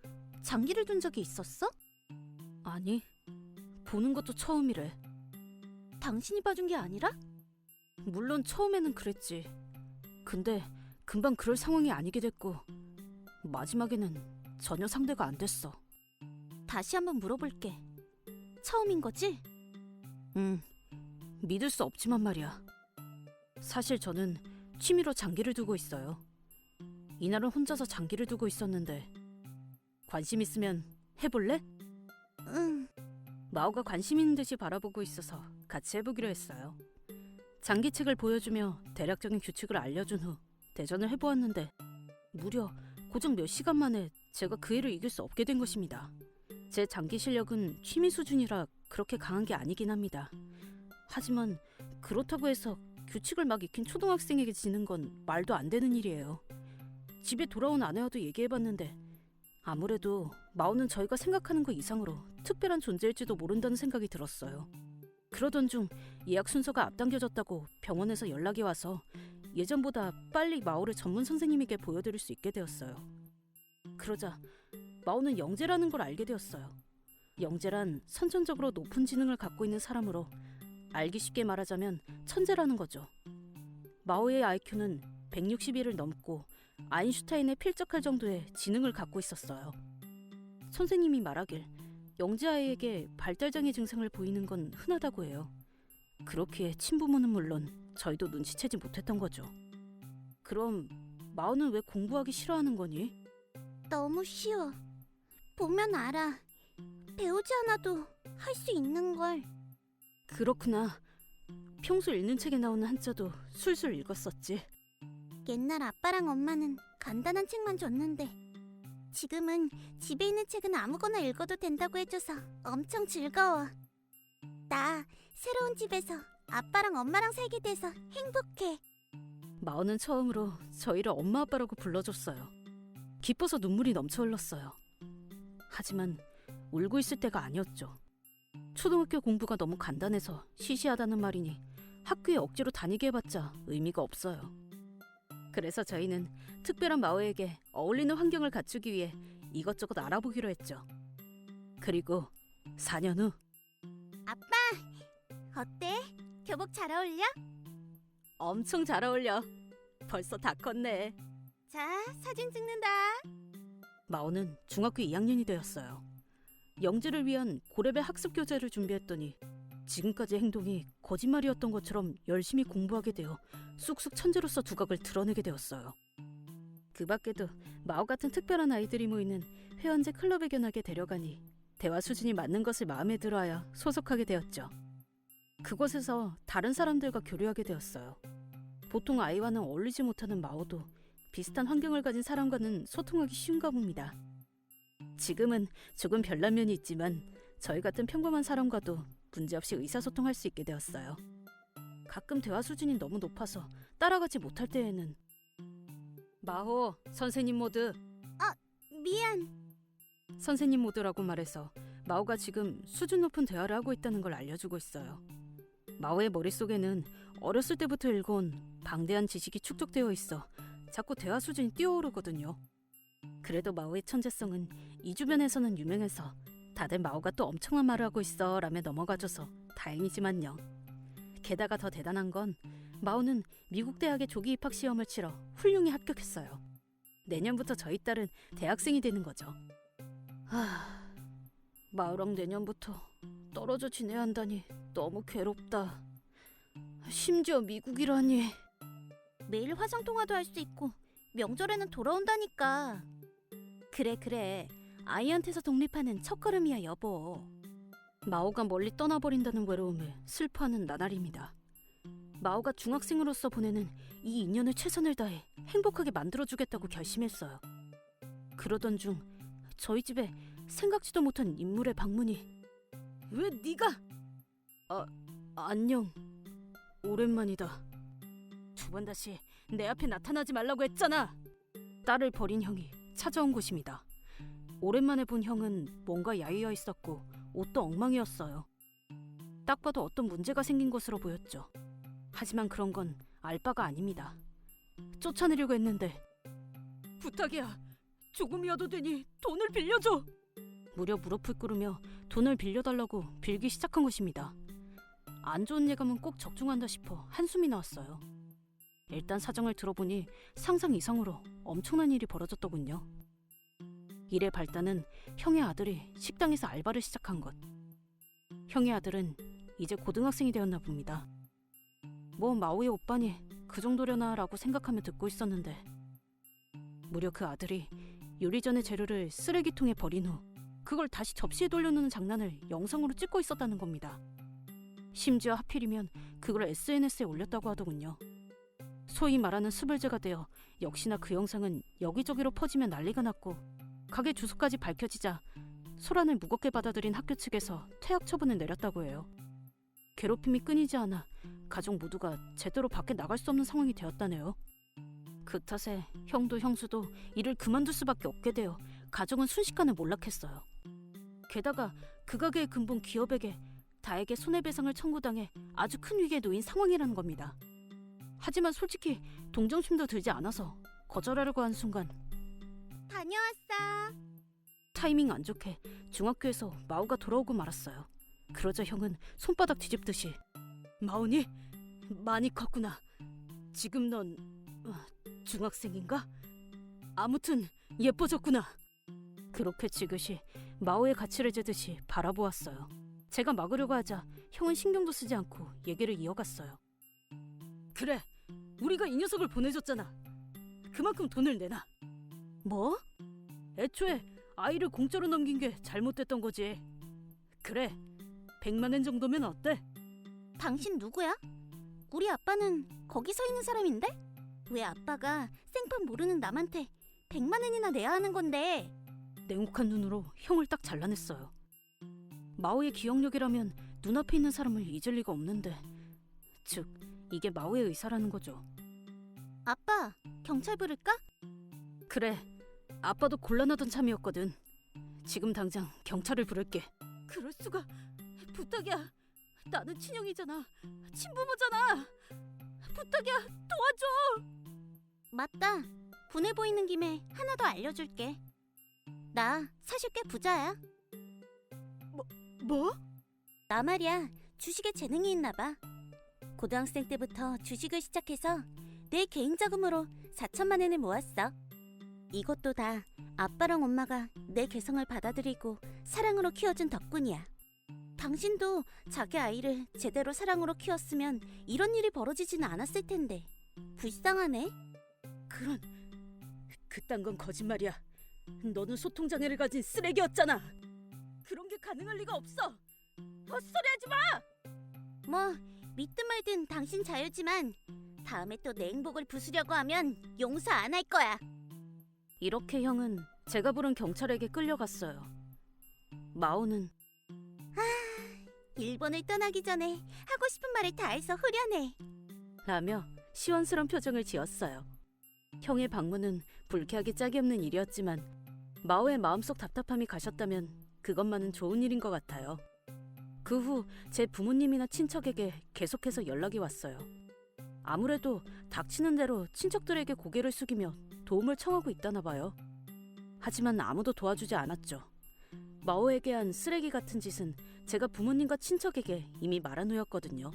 장기를 둔 적이 있었어? 아니, 보는 것도 처음이래. 당신이 봐준 게 아니라? 물론 처음에는 그랬지. 근데 금방 그럴 상황이 아니게 됐고 마지막에는 전혀 상대가 안 됐어. 다시 한번 물어볼게. 처음인 거지? 믿을 수 없지만 말이야. 사실 저는 취미로 장기를 두고 있어요. 이날은 혼자서 장기를 두고 있었는데 관심 있으면 해볼래? 응. 마오가 관심 있는 듯이 바라보고 있어서 같이 해보기로 했어요. 장기책을 보여주며 대략적인 규칙을 알려준 후 대전을 해보았는데 무려 고작 몇 시간 만에 제가 그 애를 이길 수 없게 된 것입니다. 제 장기 실력은 취미 수준이라 그렇게 강한 게 아니긴 합니다. 하지만 그렇다고 해서 규칙을 막 익힌 초등학생에게 지는 건 말도 안 되는 일이에요. 집에 돌아온 아내와도 얘기해봤는데 아무래도 마오는 저희가 생각하는 것 이상으로 특별한 존재일지도 모른다는 생각이 들었어요. 그러던 중 예약 순서가 앞당겨졌다고 병원에서 연락이 와서 예전보다 빨리 마오를 전문 선생님에게 보여드릴 수 있게 되었어요. 그러자 마오는 영재라는 걸 알게 되었어요. 영재란 선천적으로 높은 지능을 갖고 있는 사람으로 알기 쉽게 말하자면 천재라는 거죠. 마오의 IQ는 161을 넘고 아인슈타인에 필적할 정도의 지능을 갖고 있었어요. 선생님이 말하길 영재아이에게 발달장애 증상을 보이는 건 흔하다고 해요. 그렇기에 친부모는 물론 저희도 눈치채지 못했던 거죠. 그럼 마오는 왜 공부하기 싫어하는 거니? 너무 쉬워. 보면 알아. 배우지 않아도 할 수 있는 걸. 그렇구나. 평소 읽는 책에 나오는 한자도 술술 읽었었지. 옛날 아빠랑 엄마는 간단한 책만 줬는데 지금은 집에 있는 책은 아무거나 읽어도 된다고 해줘서 엄청 즐거워. 나 새로운 집에서 아빠랑 엄마랑 살게 돼서 행복해. 마오는 처음으로 저희를 엄마 아빠라고 불러줬어요. 기뻐서 눈물이 넘쳐 흘렀어요. 하지만 울고 있을 때가 아니었죠. 초등학교 공부가 너무 간단해서 시시하다는 말이니 학교에 억지로 다니게 해봤자 의미가 없어요. 그래서 저희는 특별한 마오에게 어울리는 환경을 갖추기 위해 이것저것 알아보기로 했죠. 그리고 4년 후 아빠, 어때? 교복 잘 어울려? 엄청 잘 어울려. 벌써 다 컸네. 자, 사진 찍는다. 마오는 중학교 2학년이 되었어요. 영재를 위한 고레벨 학습 교재를 준비했더니 지금까지 행동이 거짓말이었던 것처럼 열심히 공부하게 되어 쑥쑥 천재로서 두각을 드러내게 되었어요. 그 밖에도 마오 같은 특별한 아이들이 모이는 회원제 클럽에 견학에 데려가니 대화 수준이 맞는 것을 마음에 들어하여 소속하게 되었죠. 그곳에서 다른 사람들과 교류하게 되었어요. 보통 아이와는 어울리지 못하는 마오도 비슷한 환경을 가진 사람과는 소통하기 쉬운가 봅니다. 지금은 조금 별난 면이 있지만 저희 같은 평범한 사람과도 문제없이 의사소통할 수 있게 되었어요. 가끔 대화 수준이 너무 높아서 따라가지 못할 때에는 마호, 선생님 모드. 미안. 선생님 모드라고 말해서 마오가 지금 수준 높은 대화를 하고 있다는 걸 알려주고 있어요. 마오의 머릿속에는 어렸을 때부터 읽어온 방대한 지식이 축적되어 있어 자꾸 대화 수준이 뛰어오르거든요. 그래도 마오의 천재성은 이 주변에서는 유명해서 다들 마오가 또 엄청난 말을 하고 있어 라며 넘어가줘서 다행이지만요. 게다가 더 대단한 건 마오는 미국 대학의 조기 입학 시험을 치러 훌륭히 합격했어요. 내년부터 저희 딸은 대학생이 되는 거죠. 마오랑 내년부터 떨어져 지내야 한다니 너무 괴롭다. 심지어 미국이라니. 매일 화상 통화도 할 수 있고 명절에는 돌아온다니까. 그래. 아이한테서 독립하는 첫걸음이야, 여보. 마오가 멀리 떠나버린다는 외로움에 슬퍼하는 나날입니다. 마오가 중학생으로서 보내는 이 2년을 최선을 다해 행복하게 만들어주겠다고 결심했어요. 그러던 중 저희 집에 생각지도 못한 인물의 방문이. 왜 네가? 안녕. 오랜만이다. 두 번 다시 내 앞에 나타나지 말라고 했잖아. 딸을 버린 형이 찾아온 곳입니다. 오랜만에 본 형은 뭔가 야위어 있었고 옷도 엉망이었어요. 딱 봐도 어떤 문제가 생긴 것으로 보였죠. 하지만 그런 건 알 바가 아닙니다. 쫓아내려고 했는데 부탁이야. 조금이어도 되니 돈을 빌려줘. 무려 무릎을 꿇으며 돈을 빌려달라고 빌기 시작한 것입니다. 안 좋은 예감은 꼭 적중한다 싶어 한숨이 나왔어요. 일단 사정을 들어보니 상상 이상으로 엄청난 일이 벌어졌더군요. 일의 발단은 형의 아들이 식당에서 알바를 시작한 것. 형의 아들은 이제 고등학생이 되었나 봅니다. 뭐 마오의 오빠니 그 정도려나 라고 생각하며 듣고 있었는데 무려 그 아들이 요리 전에 재료를 쓰레기통에 버린 후 그걸 다시 접시에 돌려놓는 장난을 영상으로 찍고 있었다는 겁니다. 심지어 하필이면 그걸 SNS에 올렸다고 하더군요. 소위 말하는 수불제가 되어 역시나 그 영상은 여기저기로 퍼지며 난리가 났고 가게 주소까지 밝혀지자 소란을 무겁게 받아들인 학교 측에서 퇴학 처분을 내렸다고 해요. 괴롭힘이 끊이지 않아 가족 모두가 제대로 밖에 나갈 수 없는 상황이 되었다네요. 그 탓에 형도 형수도 일을 그만둘 수밖에 없게 되어 가정은 순식간에 몰락했어요. 게다가 그 가게의 근본 기업에게 다에게 손해배상을 청구당해 아주 큰 위기에 놓인 상황이라는 겁니다. 하지만 솔직히 동정심도 들지 않아서 거절하려고 한 순간 다녀왔어. 타이밍 안 좋게 중학교에서 마오가 돌아오고 말았어요. 그러자 형은 손바닥 뒤집듯이 마오니? 많이 컸구나. 지금 넌 중학생인가? 아무튼 예뻐졌구나. 그렇게 지그시 마오의 가치를 재듯이 바라보았어요. 제가 막으려고 하자 형은 신경도 쓰지 않고 얘기를 이어갔어요. 그래, 우리가 이 녀석을 보내줬잖아. 그만큼 돈을 내놔. 뭐? 애초에 아이를 공짜로 넘긴 게 잘못됐던 거지. 그래, 100만 엔 정도면 어때? 당신 누구야? 우리 아빠는 거기 서 있는 사람인데? 왜 아빠가 생판 모르는 남한테 100만 원이나 내야 하는 건데? 냉혹한 눈으로 형을 딱 잘라냈어요. 마오의 기억력이라면 눈앞에 있는 사람을 잊을 리가 없는데, 즉 이게 마오의 의사라는 거죠. 아빠, 경찰 부를까? 그래, 아빠도 곤란하던 참이었거든. 지금 당장 경찰을 부를게. 그럴 수가. 부탁이야. 나는 친형이잖아. 친부모잖아. 부탁이야, 도와줘. 맞다. 분해 보이는 김에 하나 더 알려줄게. 나 사실 꽤 부자야. 뭐? 나 말이야, 주식에 재능이 있나 봐. 고등학생 때부터 주식을 시작해서 내 개인 자금으로 4천만 엔을 모았어. 이것도 다 아빠랑 엄마가 내 개성을 받아들이고 사랑으로 키워준 덕분이야. 당신도 자기 아이를 제대로 사랑으로 키웠으면 이런 일이 벌어지지는 않았을 텐데. 불쌍하네. 그딴 건 거짓말이야. 너는 소통장애를 가진 쓰레기였잖아. 그런 게 가능할 리가 없어. 헛소리하지 마. 뭐 믿든 말든 당신 자유지만 다음에 또 내 행복을 부수려고 하면 용서 안 할 거야. 이렇게 형은 제가 부른 경찰에게 끌려갔어요. 마오는 일본을 떠나기 전에 하고 싶은 말을 다 해서 후련해. 라며 시원스런 표정을 지었어요. 형의 방문은 불쾌하게 짝이 없는 일이었지만 마오의 마음속 답답함이 가셨다면 그것만은 좋은 일인 것 같아요. 그 후 제 부모님이나 친척에게 계속해서 연락이 왔어요. 아무래도 닥치는 대로 친척들에게 고개를 숙이며 도움을 청하고 있다나 봐요. 하지만 아무도 도와주지 않았죠. 마오에게 한 쓰레기 같은 짓은 제가 부모님과 친척에게 이미 말한 후였거든요.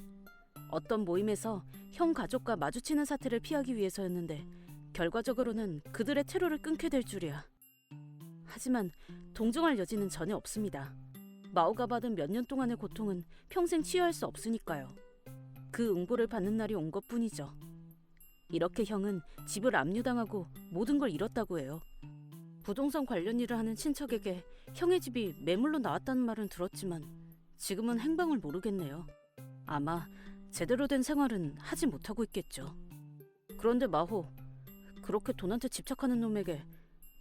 어떤 모임에서 형 가족과 마주치는 사태를 피하기 위해서였는데 결과적으로는 그들의 퇴로를 끊게 될 줄이야. 하지만 동정할 여지는 전혀 없습니다. 마오가 받은 몇 년 동안의 고통은 평생 치유할 수 없으니까요. 그 응보를 받는 날이 온 것뿐이죠. 이렇게 형은 집을 압류당하고 모든 걸 잃었다고 해요. 부동산 관련 일을 하는 친척에게 형의 집이 매물로 나왔다는 말은 들었지만 지금은 행방을 모르겠네요. 아마 제대로 된 생활은 하지 못하고 있겠죠. 그런데 마호, 그렇게 돈한테 집착하는 놈에게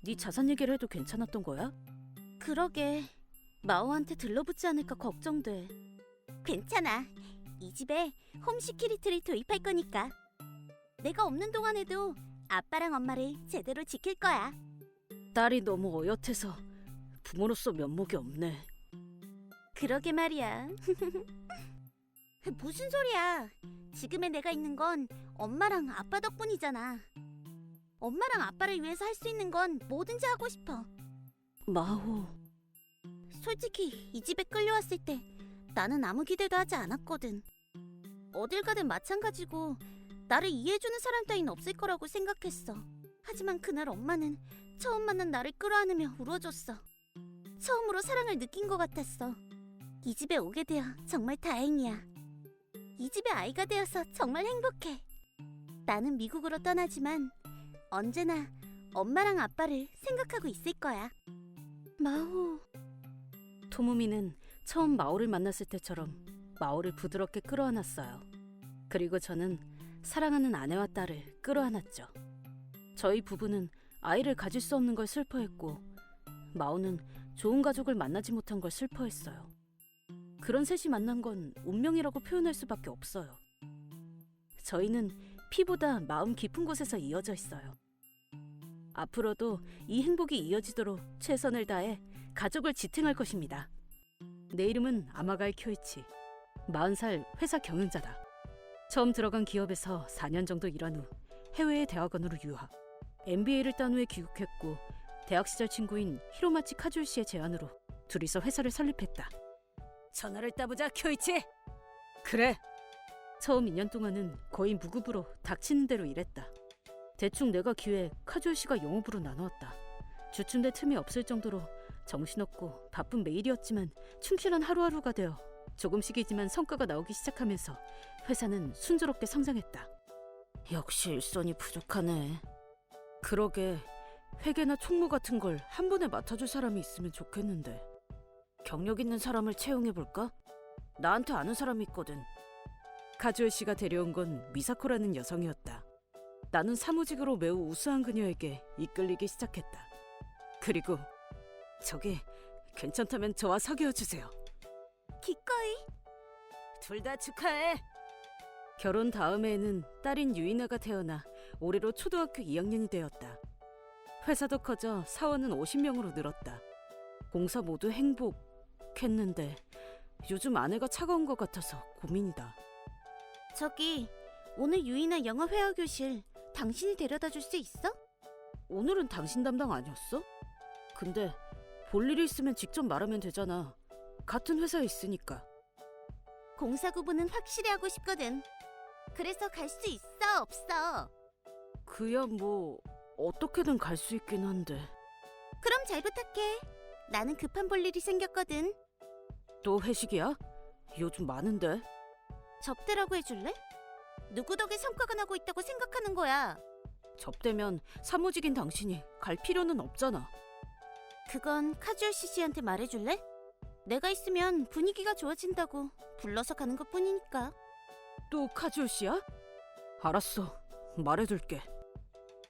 네 자산 얘기를 해도 괜찮았던 거야? 그러게, 마오한테 들러붙지 않을까 걱정돼. 괜찮아. 이 집에 홈시큐리티를 도입할 거니까. 내가 없는 동안에도 아빠랑 엄마를 제대로 지킬 거야. 딸이 너무 어엿해서 부모로서 면목이 없네. 그러게 말이야. 무슨 소리야. 지금의 내가 있는 건 엄마랑 아빠 덕분이잖아. 엄마랑 아빠를 위해서 할 수 있는 건 뭐든지 하고 싶어. 마호, 솔직히 이 집에 끌려왔을 때 나는 아무 기대도 하지 않았거든. 어딜 가든 마찬가지고 나를 이해해주는 사람 따윈 없을 거라고 생각했어. 하지만 그날 엄마는 처음 만난 나를 끌어안으며 울어줬어. 처음으로 사랑을 느낀 것 같았어. 이 집에 오게 되어 정말 다행이야. 이 집의 아이가 되어서 정말 행복해. 나는 미국으로 떠나지만 언제나 엄마랑 아빠를 생각하고 있을 거야. 마호. 토무미는 처음 마오를 만났을 때처럼 마오를 부드럽게 끌어안았어요. 그리고 저는 사랑하는 아내와 딸을 끌어안았죠. 저희 부부는 아이를 가질 수 없는 걸 슬퍼했고 마오는 좋은 가족을 만나지 못한 걸 슬퍼했어요. 그런 셋이 만난 건 운명이라고 표현할 수밖에 없어요. 저희는 피보다 마음 깊은 곳에서 이어져 있어요. 앞으로도 이 행복이 이어지도록 최선을 다해 가족을 지탱할 것입니다. 내 이름은 아마가이 쿄이치. 40살 회사 경영자다. 처음 들어간 기업에서 4년 정도 일한 후 해외의 대학원으로 유학. MBA를 딴 후에 귀국했고 대학 시절 친구인 히로마치 카주일 씨의 제안으로 둘이서 회사를 설립했다. 전화를 따보자, 쿄이치. 그래. 처음 2년 동안은 거의 무급으로 닥치는 대로 일했다. 대충 내가 기회 카주얼 씨가 영업으로 나누었다. 주춤대 틈이 없을 정도로 정신없고 바쁜 매일이었지만 충실한 하루하루가 되어 조금씩이지만 성과가 나오기 시작하면서 회사는 순조롭게 성장했다. 역시 일손이 부족하네. 그러게 회계나 총무 같은 걸 한 번에 맡아줄 사람이 있으면 좋겠는데. 경력 있는 사람을 채용해볼까? 나한테 아는 사람이 있거든. 카주얼 씨가 데려온 건 미사코라는 여성이었다. 나는 사무직으로 매우 우수한 그녀에게 이끌리기 시작했다. 그리고 저기 괜찮다면 저와 사귀어 주세요. 기꺼이. 둘 다 축하해. 결혼 다음해에는 딸인 유이나가 태어나 올해로 초등학교 2학년이 되었다. 회사도 커져 사원은 50명으로 늘었다. 공사 모두 행복했는데 요즘 아내가 차가운 것 같아서 고민이다. 저기 오늘 유이나 영어 회화 교실 당신이 데려다 줄 수 있어? 오늘은 당신 담당 아니었어? 근데 볼 일이 있으면 직접 말하면 되잖아. 같은 회사에 있으니까. 공사 구분은 확실히 하고 싶거든. 그래서 갈 수 있어, 없어? 그야 뭐 어떻게든 갈 수 있긴 한데. 그럼 잘 부탁해. 나는 급한 볼 일이 생겼거든. 또 회식이야? 요즘 많은데. 접대라고 해줄래? 누구 덕에 성과가 나고 있다고 생각하는 거야? 접대면 사무직인 당신이 갈 필요는 없잖아. 그건 카주얼 씨한테 말해줄래? 내가 있으면 분위기가 좋아진다고 불러서 가는 것뿐이니까. 또 카주얼 씨야? 알았어. 말해둘게.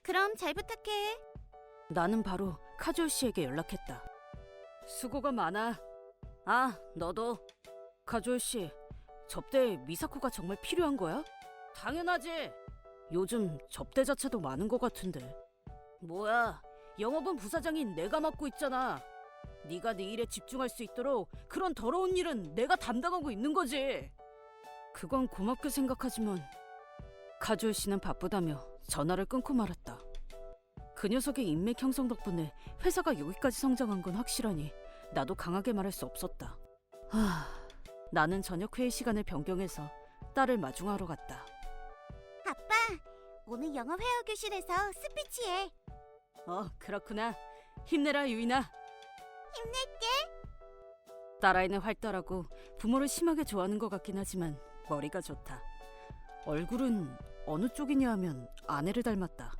그럼 잘 부탁해. 나는 바로 카주얼 씨에게 연락했다. 수고가 많아. 아, 너도. 카주얼 씨, 접대에 미사코가 정말 필요한 거야? 당연하지. 요즘 접대 자체도 많은 것 같은데. 뭐야, 영업은 부사장인 내가 맡고 있잖아. 네가 네 일에 집중할 수 있도록 그런 더러운 일은 내가 담당하고 있는 거지. 그건 고맙게 생각하지만 카주얼 씨는 바쁘다며 전화를 끊고 말았다. 그 녀석의 인맥 형성 덕분에 회사가 여기까지 성장한 건 확실하니 나도 강하게 말할 수 없었다. 나는 저녁 회의 시간을 변경해서 딸을 마중하러 갔다. 아빠, 오늘 영어 회화 교실에서 스피치해. 그렇구나. 힘내라, 유이나. 힘낼게. 딸아이는 활달하고 부모를 심하게 좋아하는 것 같긴 하지만 머리가 좋다. 얼굴은 어느 쪽이냐 하면 아내를 닮았다.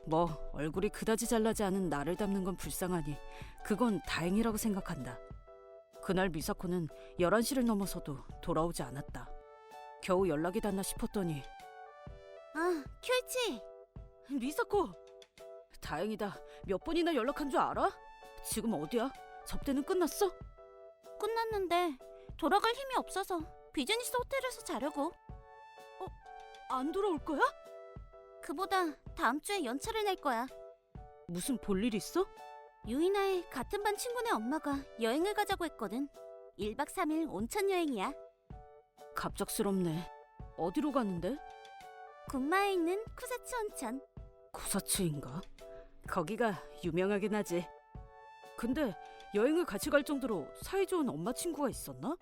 뭐 얼굴이 그다지 잘나지 않은 나를 닮는 건 불쌍하니 그건 다행이라고 생각한다. 그날 미사코는 11시를 넘어서도 돌아오지 않았다. 겨우 연락이 닿나 싶었더니 큐이치. 미사코! 다행이다. 몇 번이나 연락한 줄 알아? 지금 어디야? 접대는 끝났어? 끝났는데 돌아갈 힘이 없어서 비즈니스 호텔에서 자려고. 안 돌아올 거야? 그보다 다음 주에 연차를 낼 거야. 무슨 볼일 있어? 유이나의 같은 반 친구네 엄마가 여행을 가자고 했거든. 1박 3일 온천 여행이야. 갑작스럽네. 어디로 가는데? 군마에 있는 쿠사츠 온천. 쿠사츠인가? 거기가 유명하긴 하지. 근데 여행을 같이 갈 정도로 사이좋은 엄마 친구가 있었나?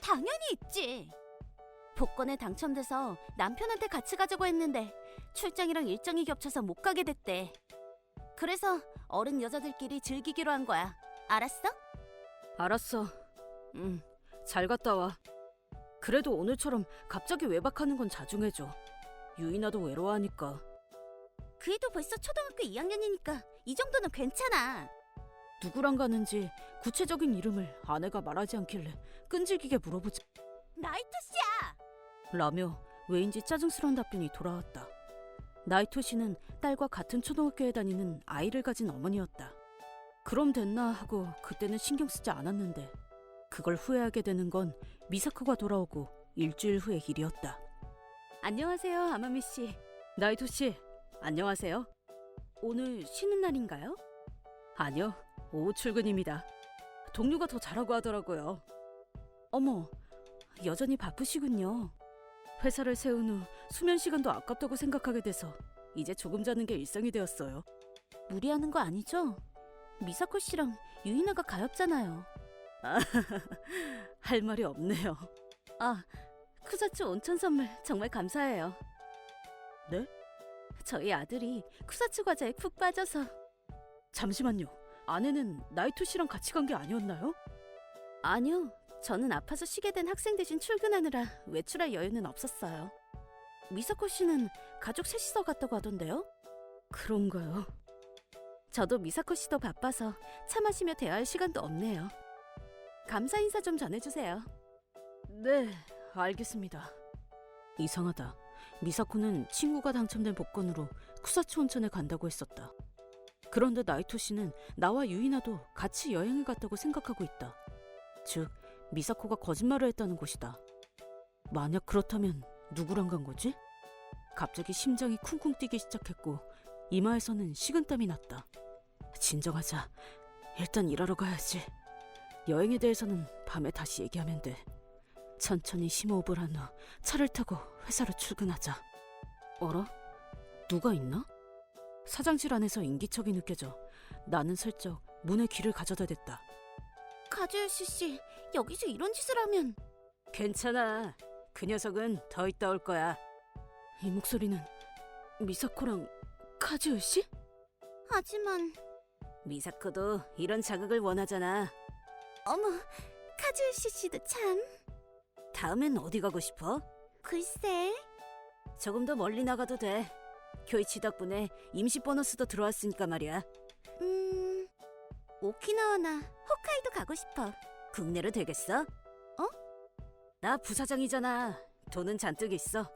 당연히 있지. 복권에 당첨돼서 남편한테 같이 가자고 했는데 출장이랑 일정이 겹쳐서 못 가게 됐대. 그래서 어른 여자들끼리 즐기기로 한 거야. 알았어? 알았어. 잘 갔다 와. 그래도 오늘처럼 갑자기 외박하는 건 자중해줘. 유이나도 외로워하니까. 그래도 벌써 초등학교 2학년이니까 이 정도는 괜찮아. 누구랑 가는지 구체적인 이름을 아내가 말하지 않길래 끈질기게 물어보자. 나이토 씨야! 라며 왜인지 짜증스러운 답변이 돌아왔다. 나이토 씨는 딸과 같은 초등학교에 다니는 아이를 가진 어머니였다. 그럼 됐나 하고 그때는 신경 쓰지 않았는데 그걸 후회하게 되는 건 미사코가 돌아오고 일주일 후의 일이었다. 안녕하세요, 아마미 씨. 나이토 씨, 안녕하세요. 오늘 쉬는 날인가요? 아니요, 오후 출근입니다. 동료가 더 잘하고 하더라고요. 어머, 여전히 바쁘시군요. 회사를 세운 후 수면 시간도 아깝다고 생각하게 돼서 이제 조금 자는 게 일상이 되었어요. 무리하는 거 아니죠? 미사코 씨랑 유이나가 가엾잖아요. 할 말이 없네요. 쿠사츠 온천 선물 정말 감사해요. 네? 저희 아들이 쿠사츠 과자에 푹 빠져서. 잠시만요. 아내는 나이토 씨랑 같이 간 게 아니었나요? 아니요. 저는 아파서 쉬게 된 학생 대신 출근하느라 외출할 여유는 없었어요. 미사코 씨는 가족 셋이서 갔다고 하던데요? 그런가요? 저도 미사코 씨도 바빠서 차 마시며 대화할 시간도 없네요. 감사 인사 좀 전해주세요. 네, 알겠습니다. 이상하다. 미사코는 친구가 당첨된 복권으로 쿠사츠 온천에 간다고 했었다. 그런데 나이토 씨는 나와 유이나도 같이 여행을 갔다고 생각하고 있다. 즉, 미사코가 거짓말을 했다는 것이다. 만약 그렇다면 누구랑 간 거지? 갑자기 심장이 쿵쿵 뛰기 시작했고 이마에서는 식은땀이 났다. 진정하자. 일단 일하러 가야지. 여행에 대해서는 밤에 다시 얘기하면 돼. 천천히 심호흡을 한 후 차를 타고 회사로 출근하자. 어라? 누가 있나? 사장실 안에서 인기척이 느껴져 나는 슬쩍 문에 귀를 가져다 댔다. 카즈요시 씨, 여기서 이런 짓을 하면. 괜찮아. 그 녀석은 더 있다 올 거야. 이 목소리는 미사코랑 카즈요 씨? 하지만 미사코도 이런 자극을 원하잖아. 어머, 카즈요시 씨도 참. 다음엔 어디 가고 싶어? 글쎄. 조금 더 멀리 나가도 돼. 교이치 덕분에 임시 보너스도 들어왔으니까 말이야. 오키나와나 홋카이도 가고 싶어. 국내로 되겠어? 나 부사장이잖아. 돈은 잔뜩 있어.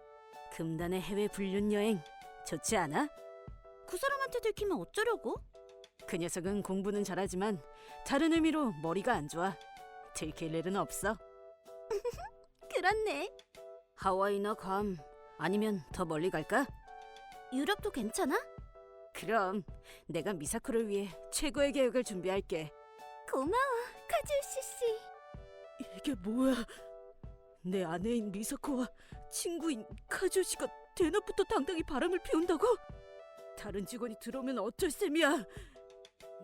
금단의 해외 불륜 여행 좋지 않아? 그 사람한테 들키면 어쩌려고? 그 녀석은 공부는 잘하지만 다른 의미로 머리가 안 좋아. 들킬 일은 없어. 그렇네. 하와이나 괌 아니면 더 멀리 갈까? 유럽도 괜찮아? 그럼 내가 미사코를 위해 최고의 계획을 준비할게. 고마워, 카즈요시 씨. 이게 뭐야? 내 아내인 미사코와 친구인 카즈요시가 대낮부터 당당히 바람을 피운다고? 다른 직원이 들어오면 어쩔 셈이야.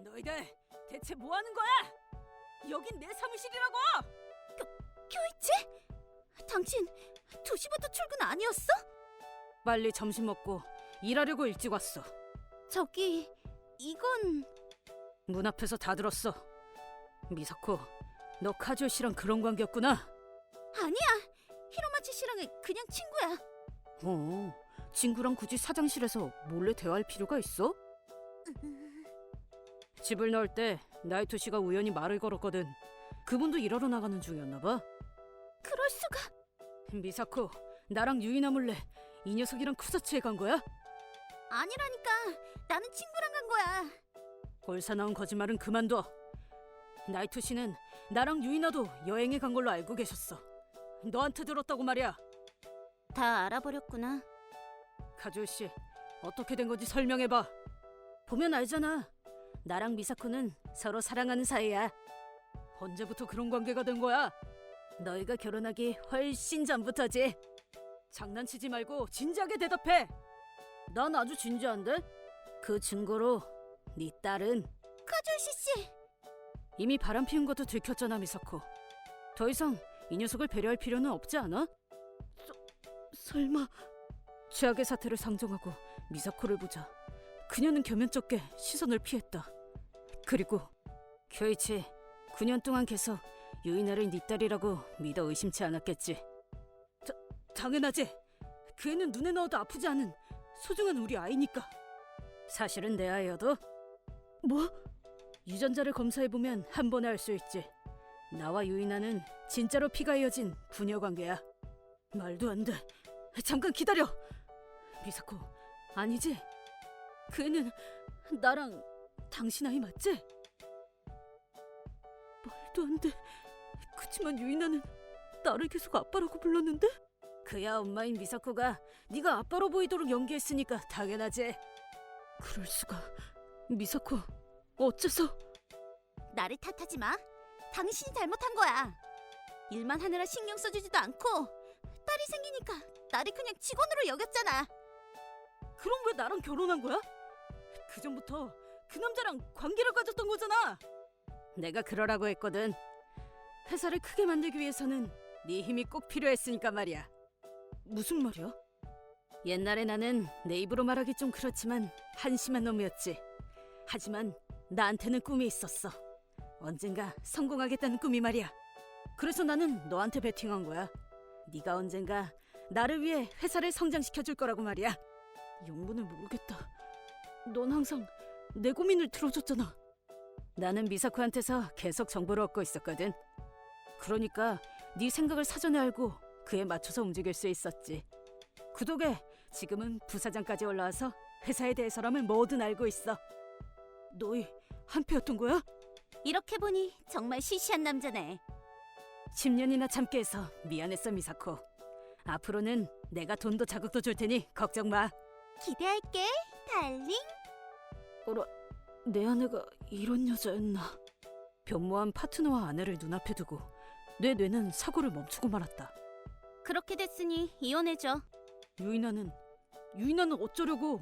너희들 대체 뭐 하는 거야? 여긴 내 사무실이라고! 교이치? 당신 2시부터 출근 아니었어? 빨리 점심 먹고 일하려고 일찍 왔어. 저기, 이건... 문 앞에서 다 들었어. 미사코, 너 카즈요시랑 그런 관계였구나? 아니야! 히로마치 씨랑은 그냥 친구야. 친구랑 굳이 사장실에서 몰래 대화할 필요가 있어? 집을 나올 때 나이토 씨가 우연히 말을 걸었거든. 그분도 일하러 나가는 중이었나 봐. 그럴 수가... 미사코, 나랑 유이나 몰래 이 녀석이랑 쿠사츠에 간 거야? 아니라니까. 나는 친구랑 간 거야. 골사 나온 거짓말은 그만둬. 나이토 씨는 나랑 유이나도 여행에 간 걸로 알고 계셨어. 너한테 들었다고 말이야. 다 알아버렸구나. 카즈요 씨, 어떻게 된 건지 설명해봐. 보면 알잖아. 나랑 미사코는 서로 사랑하는 사이야. 언제부터 그런 관계가 된 거야? 너희가 결혼하기 훨씬 전부터지. 장난치지 말고 진지하게 대답해. 난 아주 진지한데? 그 증거로 네 딸은 카즈요시 씨! 이미 바람 피운 것도 들켰잖아, 미사코. 더 이상 이 녀석을 배려할 필요는 없지 않아? 설마... 최악의 사태를 상정하고 미사코를 보자 그녀는 겸연쩍게 시선을 피했다. 그리고 교이치, 9년 동안 계속 유이나를 네 딸이라고 믿어 의심치 않았겠지. 당연하지. 그 애는 눈에 넣어도 아프지 않은 소중한 우리 아이니까. 사실은 내 아이여도. 뭐? 유전자를 검사해보면 한 번에 알 수 있지. 나와 유이나는 진짜로 피가 이어진 부녀 관계야. 말도 안 돼. 잠깐 기다려. 미사코, 아니지? 그 애는 나랑 당신 아이 맞지? 말도 안 돼. 그치만 유이나는 나를 계속 아빠라고 불렀는데? 그야 엄마인 미사코가 네가 아빠로 보이도록 연기했으니까 당연하지. 그럴 수가. 미사코, 어째서? 나를 탓하지 마. 당신이 잘못한 거야. 일만 하느라 신경 써주지도 않고 딸이 생기니까 나를 그냥 직원으로 여겼잖아. 그럼 왜 나랑 결혼한 거야? 그 전부터 그 남자랑 관계를 가졌던 거잖아. 내가 그러라고 했거든. 회사를 크게 만들기 위해서는 네 힘이 꼭 필요했으니까 말이야. 무슨 말이야? 옛날에 나는 내 입으로 말하기 좀 그렇지만 한심한 놈이었지. 하지만 나한테는 꿈이 있었어. 언젠가 성공하겠다는 꿈이 말이야. 그래서 나는 너한테 베팅한 거야. 네가 언젠가 나를 위해 회사를 성장시켜줄 거라고 말이야. 영문을 모르겠다. 넌 항상 내 고민을 들어줬잖아. 나는 미사코한테서 계속 정보를 얻고 있었거든. 그러니까 네 생각을 사전에 알고 그에 맞춰서 움직일 수 있었지. 그 덕에 지금은 부사장까지 올라와서 회사에 대해서라면 뭐든 알고 있어. 너희 한패였던 거야? 이렇게 보니 정말 시시한 남자네. 10년이나 참게 해서 미안했어, 미사코. 앞으로는 내가 돈도 자극도 줄 테니 걱정 마. 기대할게, 달링. 어라, 내 아내가 이런 여자였나. 변모한 파트너와 아내를 눈앞에 두고 내 뇌는 사고를 멈추고 말았다. 그렇게 됐으니 이혼해줘. 유인아는 어쩌려고?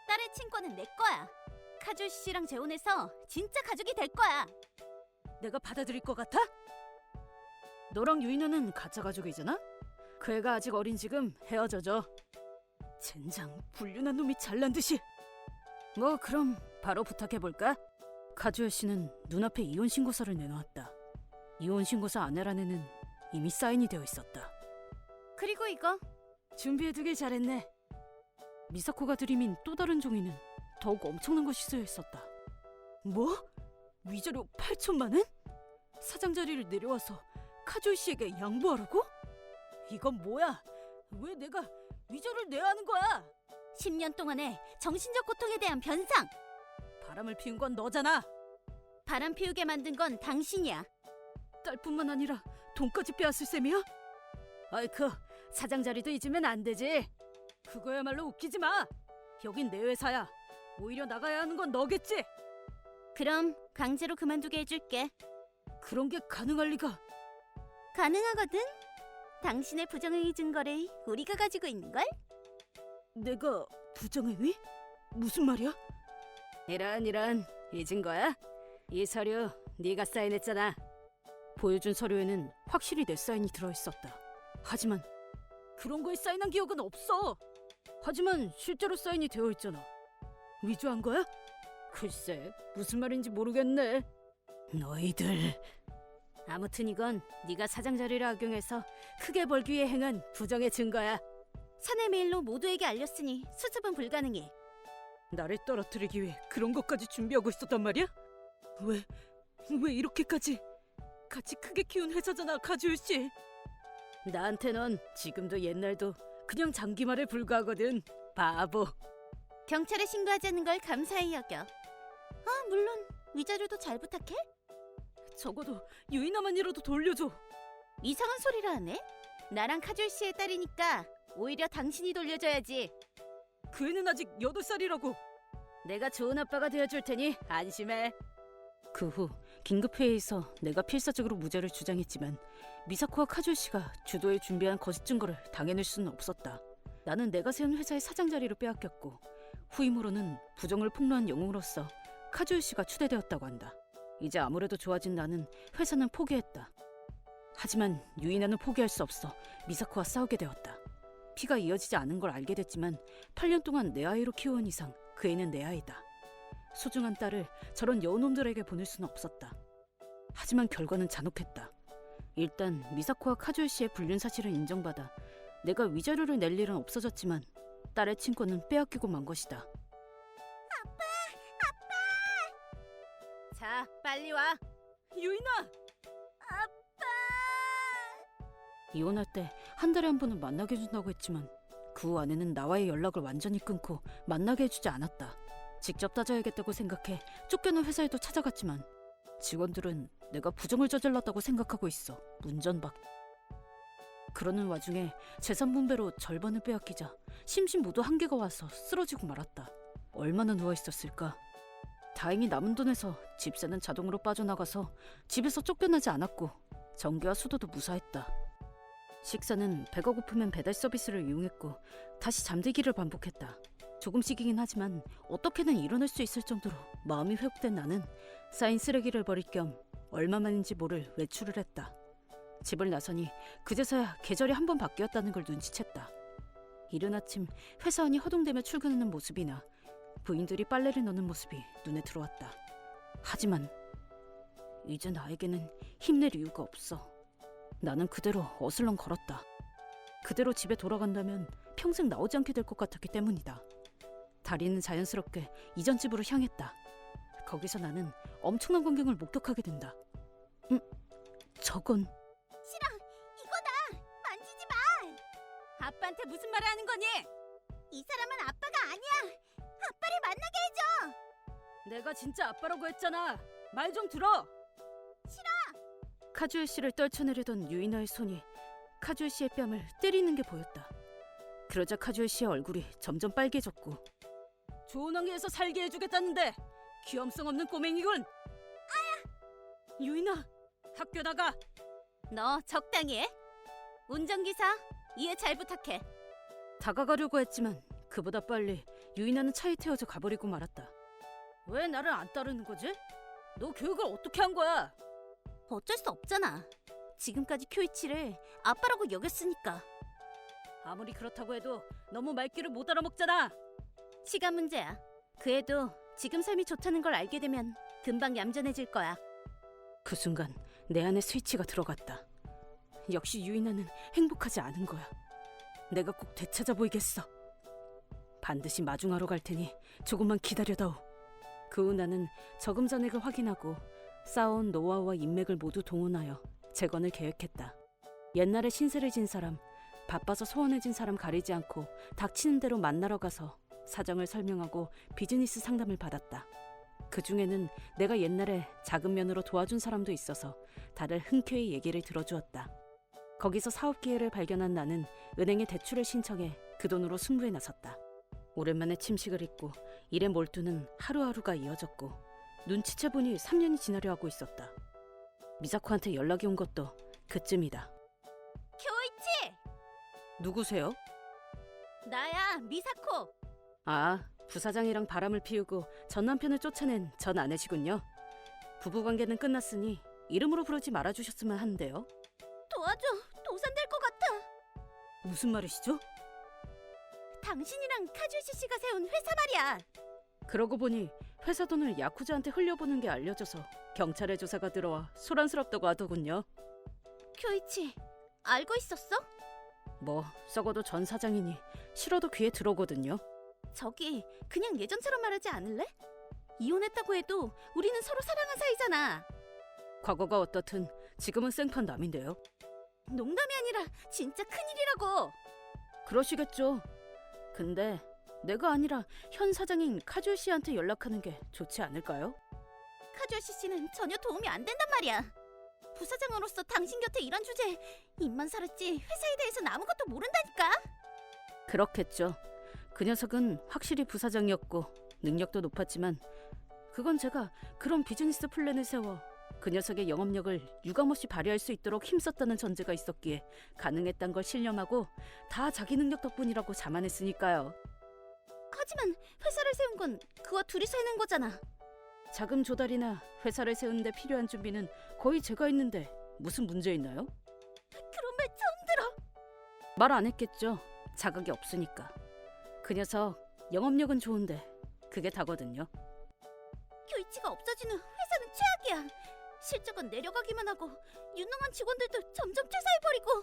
딸의 친권은 내 거야. 카주 씨랑 재혼해서 진짜 가족이 될 거야. 내가 받아들일 것 같아? 너랑 유인아는 가짜 가족이잖아? 그 애가 아직 어린 지금 헤어져줘. 젠장 불륜한 놈이 잘난 듯이. 뭐 그럼 바로 부탁해볼까? 카주여 씨는 눈앞에 이혼 신고서를 내놓았다. 이혼 신고서 아내란에는 이미 사인이 되어 있었다. 그리고 이거 준비해두길 잘했네. 미사코가 들이민 또 다른 종이는 더욱 엄청난 것이 쓰여 있었다. 뭐? 위자료 8천만 원? 사장 자리를 내려와서 카조이 씨에게 양보하라고? 이건 뭐야? 왜 내가 위자료를 내야 하는 거야? 10년 동안의 정신적 고통에 대한 변상. 바람을 피운 건 너잖아. 바람 피우게 만든 건 당신이야. 딸뿐만 아니라 돈까지 빼앗을 셈이야? 아이쿠, 사장 자리도 잊으면 안 되지. 그거야말로 웃기지 마. 여긴 내 회사야. 오히려 나가야 하는 건 너겠지? 그럼 강제로 그만두게 해줄게. 그런 게 가능할 리가. 가능하거든. 당신의 부정행위 증거를 우리가 가지고 있는걸? 내가 부정행위? 무슨 말이야? 이런 잊은 거야? 이 서류 네가 사인했잖아. 보여준 서류에는 확실히 내 사인이 들어있었다. 하지만 그런 거에 사인한 기억은 없어. 하지만 실제로 사인이 되어 있잖아. 위조한 거야? 글쎄, 무슨 말인지 모르겠네. 너희들. 아무튼 이건 네가 사장 자리를 악용해서 크게 벌기 위해 행한 부정의 증거야. 사내 메일로 모두에게 알렸으니 수습은 불가능해. 나를 떨어뜨리기 위해 그런 것까지 준비하고 있었단 말이야? 왜 이렇게까지? 같이 크게 키운 회사잖아, 카즈유 씨. 나한테 넌 지금도 옛날도 그냥 장기말에 불과하거든, 바보. 경찰에 신고하자는 걸 감사히 여겨. 아, 물론 위자료도 잘 부탁해? 적어도 유인아만이라도 돌려줘. 이상한 소리를 하네? 나랑 카줄 씨의 딸이니까 오히려 당신이 돌려줘야지. 그 애는 아직 8살이라고. 내가 좋은 아빠가 되어줄 테니 안심해. 그 후 긴급회의에서 내가 필사적으로 무죄를 주장했지만 미사코와 카줄 씨가 주도에 준비한 거짓 증거를 당해낼 수는 없었다. 나는 내가 세운 회사의 사장 자리를 빼앗겼고 후임으로는 부정을 폭로한 영웅으로서 카줄 씨가 추대되었다고 한다. 이제 아무래도 좋아진 나는 회사는 포기했다. 하지만 유인아는 포기할 수 없어 미사코와 싸우게 되었다. 피가 이어지지 않은 걸 알게 됐지만 8년 동안 내 아이로 키워온 이상 그 애는 내 아이다. 소중한 딸을 저런 여우놈들에게 보낼 수는 없었다. 하지만 결과는 잔혹했다. 일단 미사코와 카주요 씨의 불륜 사실은 인정받아 내가 위자료를 낼 일은 없어졌지만 딸의 친권은 빼앗기고 만 것이다. 아빠! 자, 빨리 와. 유인아! 아빠! 이혼할 때 한 달에 한 번은 만나게 해준다고 했지만 그 후 아내는 나와의 연락을 완전히 끊고 만나게 해주지 않았다. 직접 따져야겠다고 생각해 쫓겨난 회사에도 찾아갔지만 직원들은 내가 부정을 저질렀다고 생각하고 있어 문전박. 그러는 와중에 재산 분배로 절반을 빼앗기자 심신 모두 한계가 와서 쓰러지고 말았다. 얼마나 누워있었을까. 다행히 남은 돈에서 집세는 자동으로 빠져나가서 집에서 쫓겨나지 않았고 전기와 수도도 무사했다. 식사는 배가 고프면 배달 서비스를 이용했고 다시 잠들기를 반복했다. 조금씩이긴 하지만 어떻게든 일어날 수 있을 정도로 마음이 회복된 나는 쌓인 쓰레기를 버릴 겸 얼마만인지 모를 외출을 했다. 집을 나서니 그제서야 계절이 한 번 바뀌었다는 걸 눈치챘다. 이른 아침 회사원이 허둥대며 출근하는 모습이나 부인들이 빨래를 넣는 모습이 눈에 들어왔다. 하지만 이제 나에게는 힘낼 이유가 없어. 나는 그대로 어슬렁 걸었다. 그대로 집에 돌아간다면 평생 나오지 않게 될 것 같았기 때문이다. 다리는 자연스럽게 이전 집으로 향했다. 거기서 나는 엄청난 광경을 목격하게 된다. 저건 싫어, 이거다. 만지지 마. 아빠한테 무슨 말을 하는 거니? 이 사람은 아빠가 아니야. 아빠를 만나게 해줘. 내가 진짜 아빠라고 했잖아. 말 좀 들어. 싫어. 카주엘 씨를 떨쳐내려던 유이나의 손이 카주엘 씨의 뺨을 때리는 게 보였다. 그러자 카주엘 씨의 얼굴이 점점 빨개졌고, 좋은 환경에서 살게 해주겠다는데 귀염성 없는 꼬맹이군. 유이나, 학교 나가. 너 적당히 해. 운전기사, 이해 잘 부탁해. 다가가려고 했지만 그보다 빨리 유이나는 차에 태워져 가버리고 말았다. 왜 나를 안 따르는 거지? 너 교육을 어떻게 한 거야? 어쩔 수 없잖아. 지금까지 쿄이치를 아빠라고 여겼으니까. 아무리 그렇다고 해도 너무 말귀를 못 알아먹잖아. 시간 문제야. 그 애도 지금 삶이 좋다는 걸 알게 되면 금방 얌전해질 거야. 그 순간 내 안에 스위치가 들어갔다. 역시 유이나는 행복하지 않은 거야. 내가 꼭 되찾아 보이겠어. 반드시 마중하러 갈 테니 조금만 기다려다오. 그 후 나는 저금 잔액을 확인하고 쌓아온 노하우와 인맥을 모두 동원하여 재건을 계획했다. 옛날에 신세를 진 사람, 바빠서 소원해진 사람 가리지 않고 닥치는 대로 만나러 가서 사정을 설명하고 비즈니스 상담을 받았다. 그 중에는 내가 옛날에 작은 면으로 도와준 사람도 있어서 다들 흔쾌히 얘기를 들어주었다. 거기서 사업 기회를 발견한 나는 은행에 대출을 신청해 그 돈으로 승부에 나섰다. 오랜만에 침식을 했고 일의 몰두는 하루하루가 이어졌고 눈치채보니 3년이 지나려 하고 있었다. 미사코한테 연락이 온 것도 그쯤이다. 쿄이치! 누구세요? 나야, 미사코. 아, 부사장이랑 바람을 피우고 전 남편을 쫓아낸 전 아내시군요. 부부관계는 끝났으니 이름으로 부르지 말아주셨으면 하는데요. 도와줘. 도산될 것 같아. 무슨 말이시죠? 당신이랑 카주시 씨가 세운 회사 말이야. 그러고 보니 회사 돈을 야쿠자한테 흘려보는 게 알려져서 경찰의 조사가 들어와 소란스럽다고 하더군요. 쿄이치, 알고 있었어? 뭐 썩어도 전 사장이니 싫어도 귀에 들어오거든요. 저기 그냥 예전처럼 말하지 않을래? 이혼했다고 해도 우리는 서로 사랑한 사이잖아. 과거가 어떻든 지금은 생판 남인데요. 농담이 아니라 진짜 큰일이라고. 그러시겠죠. 근데 내가 아니라 현 사장인 카주엘 씨한테 연락하는 게 좋지 않을까요? 카주시 씨는 전혀 도움이 안 된단 말이야. 부사장으로서 당신 곁에 일한 주제에 입만 살았지 회사에 대해서는 아무것도 모른다니까. 그렇겠죠. 그 녀석은 확실히 부사장이었고 능력도 높았지만 그건 제가 그런 비즈니스 플랜을 세워 그 녀석의 영업력을 유감없이 발휘할 수 있도록 힘썼다는 전제가 있었기에 가능했단 걸 신념하고 다 자기 능력 덕분이라고 자만했으니까요. 하지만 회사를 세운 건 그와 둘이서 해낸 거잖아. 자금 조달이나 회사를 세우는 데 필요한 준비는 거의 제가 했는데 무슨 문제 있나요? 그런 말 처음 들어. 말 안 했겠죠. 자각이 없으니까. 그 녀석 영업력은 좋은데 그게 다거든요. 쿄이치가 없어진 후 회사는 최악이야. 실적은 내려가기만 하고 유능한 직원들도 점점 퇴사해버리고.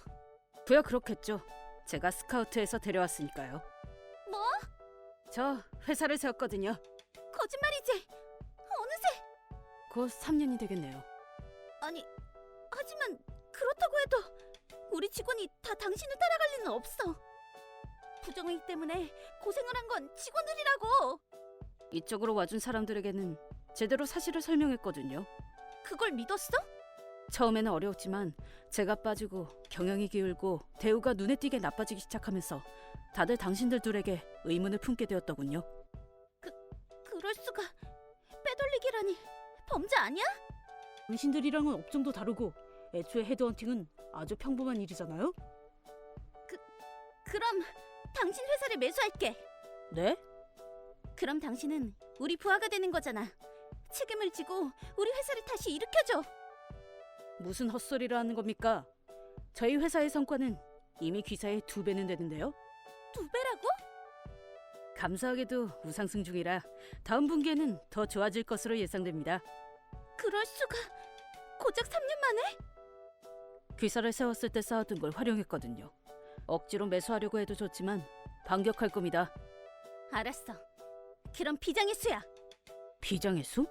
부야 그렇겠죠. 제가 스카우트해서 데려왔으니까요. 뭐? 저 회사를 세웠거든요. 거짓말이지. 어느새. 곧 3년이 되겠네요. 아니, 하지만 그렇다고 해도 우리 직원이 다 당신을 따라갈 리는 없어. 부정행위 때문에 고생을 한 건 직원들이라고. 이쪽으로 와준 사람들에게는 제대로 사실을 설명했거든요. 그걸 믿었어? 처음에는 어려웠지만 제가 빠지고 경영이 기울고 대우가 눈에 띄게 나빠지기 시작하면서 다들 당신들 둘에게 의문을 품게 되었더군요. 그럴 수가. 빼돌리기라니. 범죄 아니야? 당신들이랑은 업종도 다르고 애초에 헤드헌팅은 아주 평범한 일이잖아요? 그럼 당신 회사를 매수할게. 네? 그럼 당신은 우리 부하가 되는 거잖아. 책임을 지고 우리 회사를 다시 일으켜줘. 무슨 헛소리를 하는 겁니까? 저희 회사의 성과는 이미 귀사의 2배는 되는데요. 2배라고? 감사하게도 우상승 중이라 다음 분기에는 더 좋아질 것으로 예상됩니다. 그럴 수가. 고작 3년 만에? 귀사를 세웠을 때 쌓아둔 걸 활용했거든요. 억지로 매수하려고 해도 좋지만 반격할 겁니다. 알았어. 그럼 비장의 수야. 비장의 수?